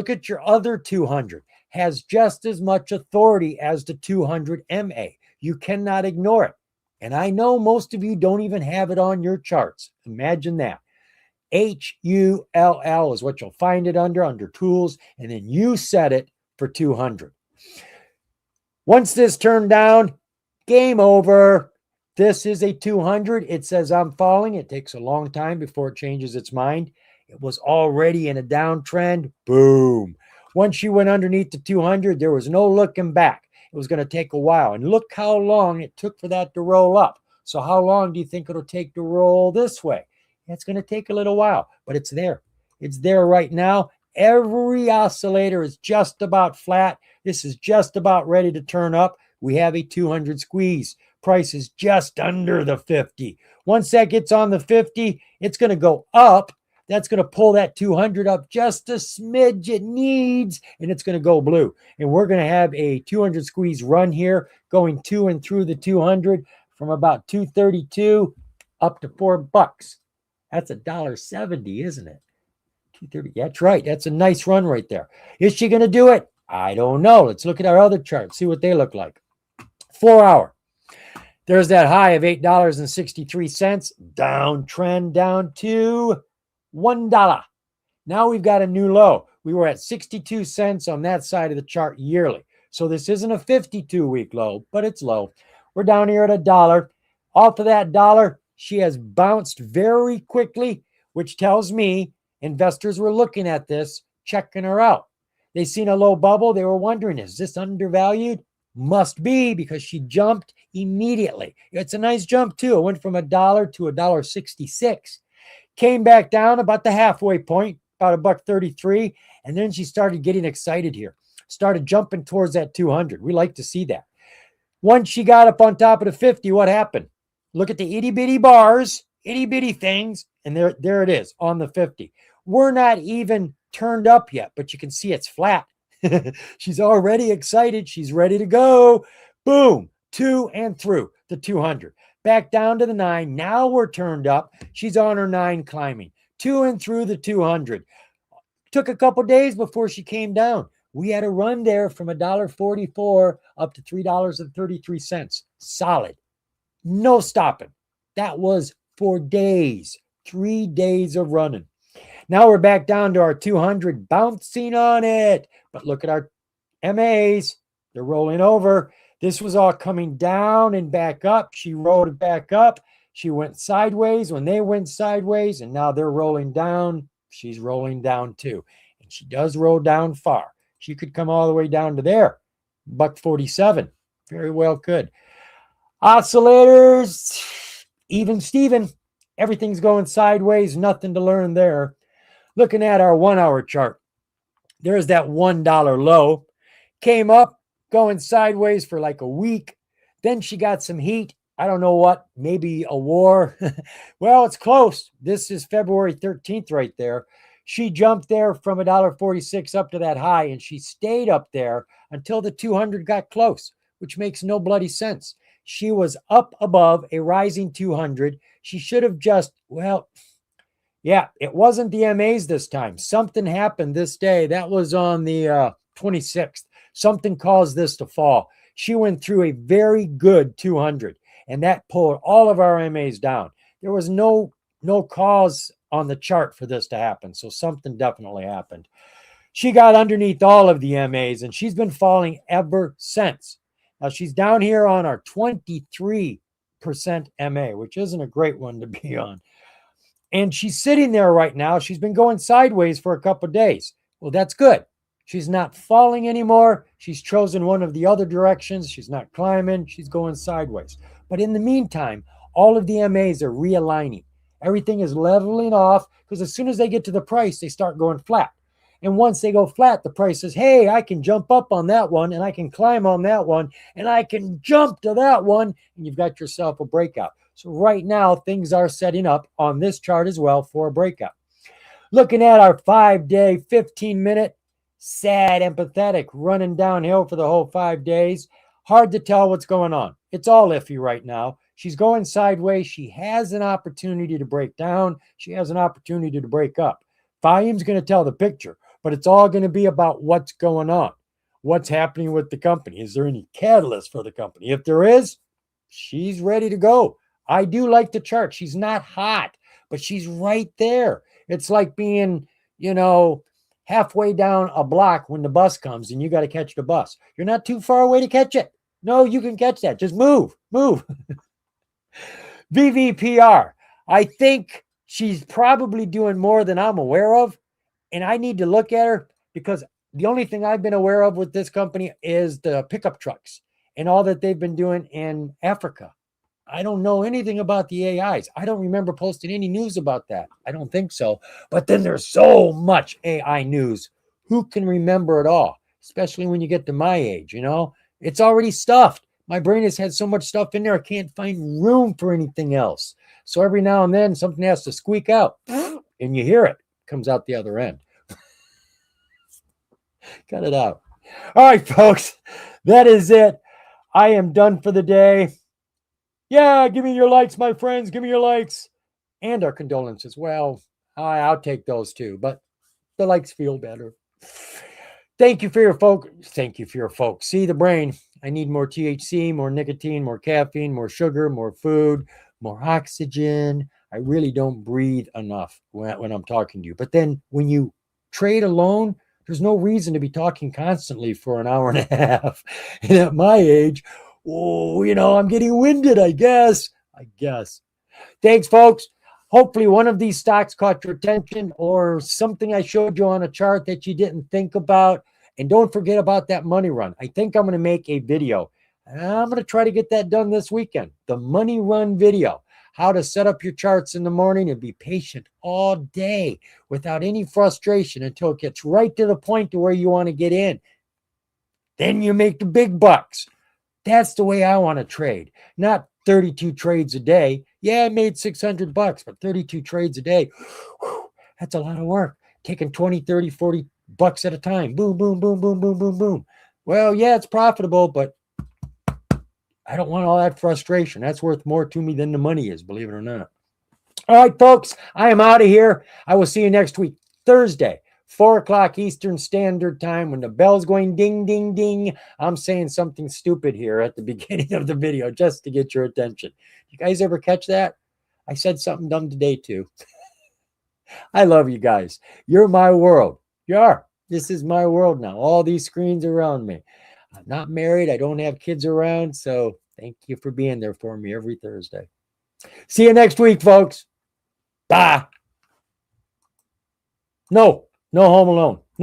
at your other 200. Has just as much authority as the 200 MA. You cannot ignore it. And I know most of you don't even have it on your charts. Imagine that. HULL is what you'll find it under tools, and then you set it for 200. Once this turned down, game over. This is a 200. It says I'm falling. It takes a long time before it changes its mind. It was already in a downtrend. Boom. Once you went underneath the 200, there was no looking back. It was going to take a while. And look how long it took for that to roll up. So how long do you think it'll take to roll this way? It's going to take a little while, but it's there. It's there right now. Every oscillator is just about flat. This is just about ready to turn up. We have a 200 squeeze. Price is just under the 50. Once that gets on the 50, it's going to go up. That's going to pull that 200 up just a smidge it needs, and it's going to go blue. And we're going to have a 200 squeeze run here, going to and through the 200 from about 232 up to $4. That's $1.70, isn't it? 230. That's right. That's a nice run right there. Is she going to do it? I don't know. Let's look at our other charts, see what they look like. 4 hour. There's that high of $8.63, downtrend down to $1. Now we've got a new low. We were at 62 cents on that side of the chart yearly. So this isn't a 52-week low, but it's low. We're down here at $1. Off of that dollar, she has bounced very quickly, which tells me investors were looking at this, checking her out. They seen a low bubble. They were wondering, is this undervalued? Must be, because she jumped immediately. It's a nice jump too. It went from $1 to $1.66. Came back down about the halfway point, about $1.33, and then she started getting excited here. Started jumping towards that 200. We like to see that. Once she got up on top of the 50, what happened? Look at the itty bitty bars, itty bitty things, and there it is on the 50. We're not even turned up yet, but you can see it's flat. She's already excited. She's ready to go. Boom, to and through the 200. Back down to the 9. Now we're turned up. She's on her 9 climbing. To and through the 200. Took a couple days before she came down. We had a run there from $1.44 up to $3.33. Solid. No stopping. That was for days. 3 days of running. Now we're back down to our 200, bouncing on it. But look at our MAs. They're rolling over. This was all coming down and back up. She rolled it back up. She went sideways when they went sideways, and now they're rolling down. She's rolling down too. And she does roll down far. She could come all the way down to there. $1.47. Very well could. Oscillators, even Steven. Everything's going sideways. Nothing to learn there. Looking at our 1 hour chart, there's that $1 low. Came up, going sideways for like a week. Then she got some heat. I don't know what, maybe a war. Well, it's close. This is February 13th right there. She jumped there from $1.46 up to that high, and she stayed up there until the 200 got close, which makes no bloody sense. She was up above a rising 200. She should have just, well, yeah, it wasn't the MAs this time. Something happened this day. That was on the 26th. Something caused this to fall. She went through a very good 200, and that pulled all of our MAs down. There was no cause on the chart for this to happen, so something definitely happened. She got underneath all of the MAs, and she's been falling ever since. Now, she's down here on our 23% MA, which isn't a great one to be on. And she's sitting there right now. She's been going sideways for a couple of days. Well, that's good. She's not falling anymore. She's chosen one of the other directions. She's not climbing. She's going sideways. But in the meantime, all of the MAs are realigning. Everything is leveling off, because as soon as they get to the price, they start going flat. And once they go flat, the price says, hey, I can jump up on that one, and I can climb on that one, and I can jump to that one, and you've got yourself a breakout. So right now, things are setting up on this chart as well for a breakout. Looking at our 5-day, 15-minute, sad, empathetic, running downhill for the whole 5 days. Hard to tell what's going on. It's all iffy right now. She's going sideways. She has an opportunity to break down. She has an opportunity to break up. Volume's going to tell the picture, but it's all going to be about what's going on. What's happening with the company? Is there any catalyst for the company? If there is, she's ready to go. I do like the chart. She's not hot, but she's right there. It's like being, halfway down a block when the bus comes and you got to catch the bus. You're not too far away to catch it. No, you can catch that. Just move. VVPR. I think she's probably doing more than I'm aware of, and I need to look at her, because the only thing I've been aware of with this company is the pickup trucks and all that they've been doing in Africa. I don't know anything about the AIs. I don't remember posting any news about that. I don't think so. But then there's so much AI news. Who can remember it all? Especially when you get to my age, It's already stuffed. My brain has had so much stuff in there, I can't find room for anything else. So every now and then, something has to squeak out. and you hear it. Comes out the other end. Cut it out. All right, folks. That is it. I am done for the day. Yeah, give me your likes, my friends. Give me your likes. And our condolences. Well, I'll take those too, but the likes feel better. Thank you for your focus. Thank you for your folks. See the brain. I need more THC, more nicotine, more caffeine, more sugar, more food, more oxygen. I really don't breathe enough when I'm talking to you. But then when you trade alone, there's no reason to be talking constantly for an hour and a half. And at my age, oh, I'm getting winded, I guess. Thanks, folks. Hopefully, one of these stocks caught your attention or something I showed you on a chart that you didn't think about. And don't forget about that money run. I think I'm going to make a video. I'm going to try to get that done this weekend. The money run video. How to set up your charts in the morning and be patient all day without any frustration until it gets right to the point to where you want to get in. Then you make the big bucks. That's the way I want to trade. Not 32 trades a day. Yeah, I made $600, but 32 trades a day. Whew, that's a lot of work. Taking 20, 30, 40 bucks at a time. Boom, boom, boom, boom, boom, boom, boom. Well, yeah, it's profitable, but I don't want all that frustration. That's worth more to me than the money is, believe it or not. All right, folks, I am out of here. I will see you next week, Thursday, 4 o'clock Eastern Standard Time. When the bell's going ding, ding, ding, I'm saying something stupid here at the beginning of the video just to get your attention. You guys ever catch that? I said something dumb today, too. I love you guys. You're my world. You are. This is my world now. All these screens around me. I'm not married. I don't have kids around. So thank you for being there for me every Thursday. See you next week, folks. Bye. No Home Alone.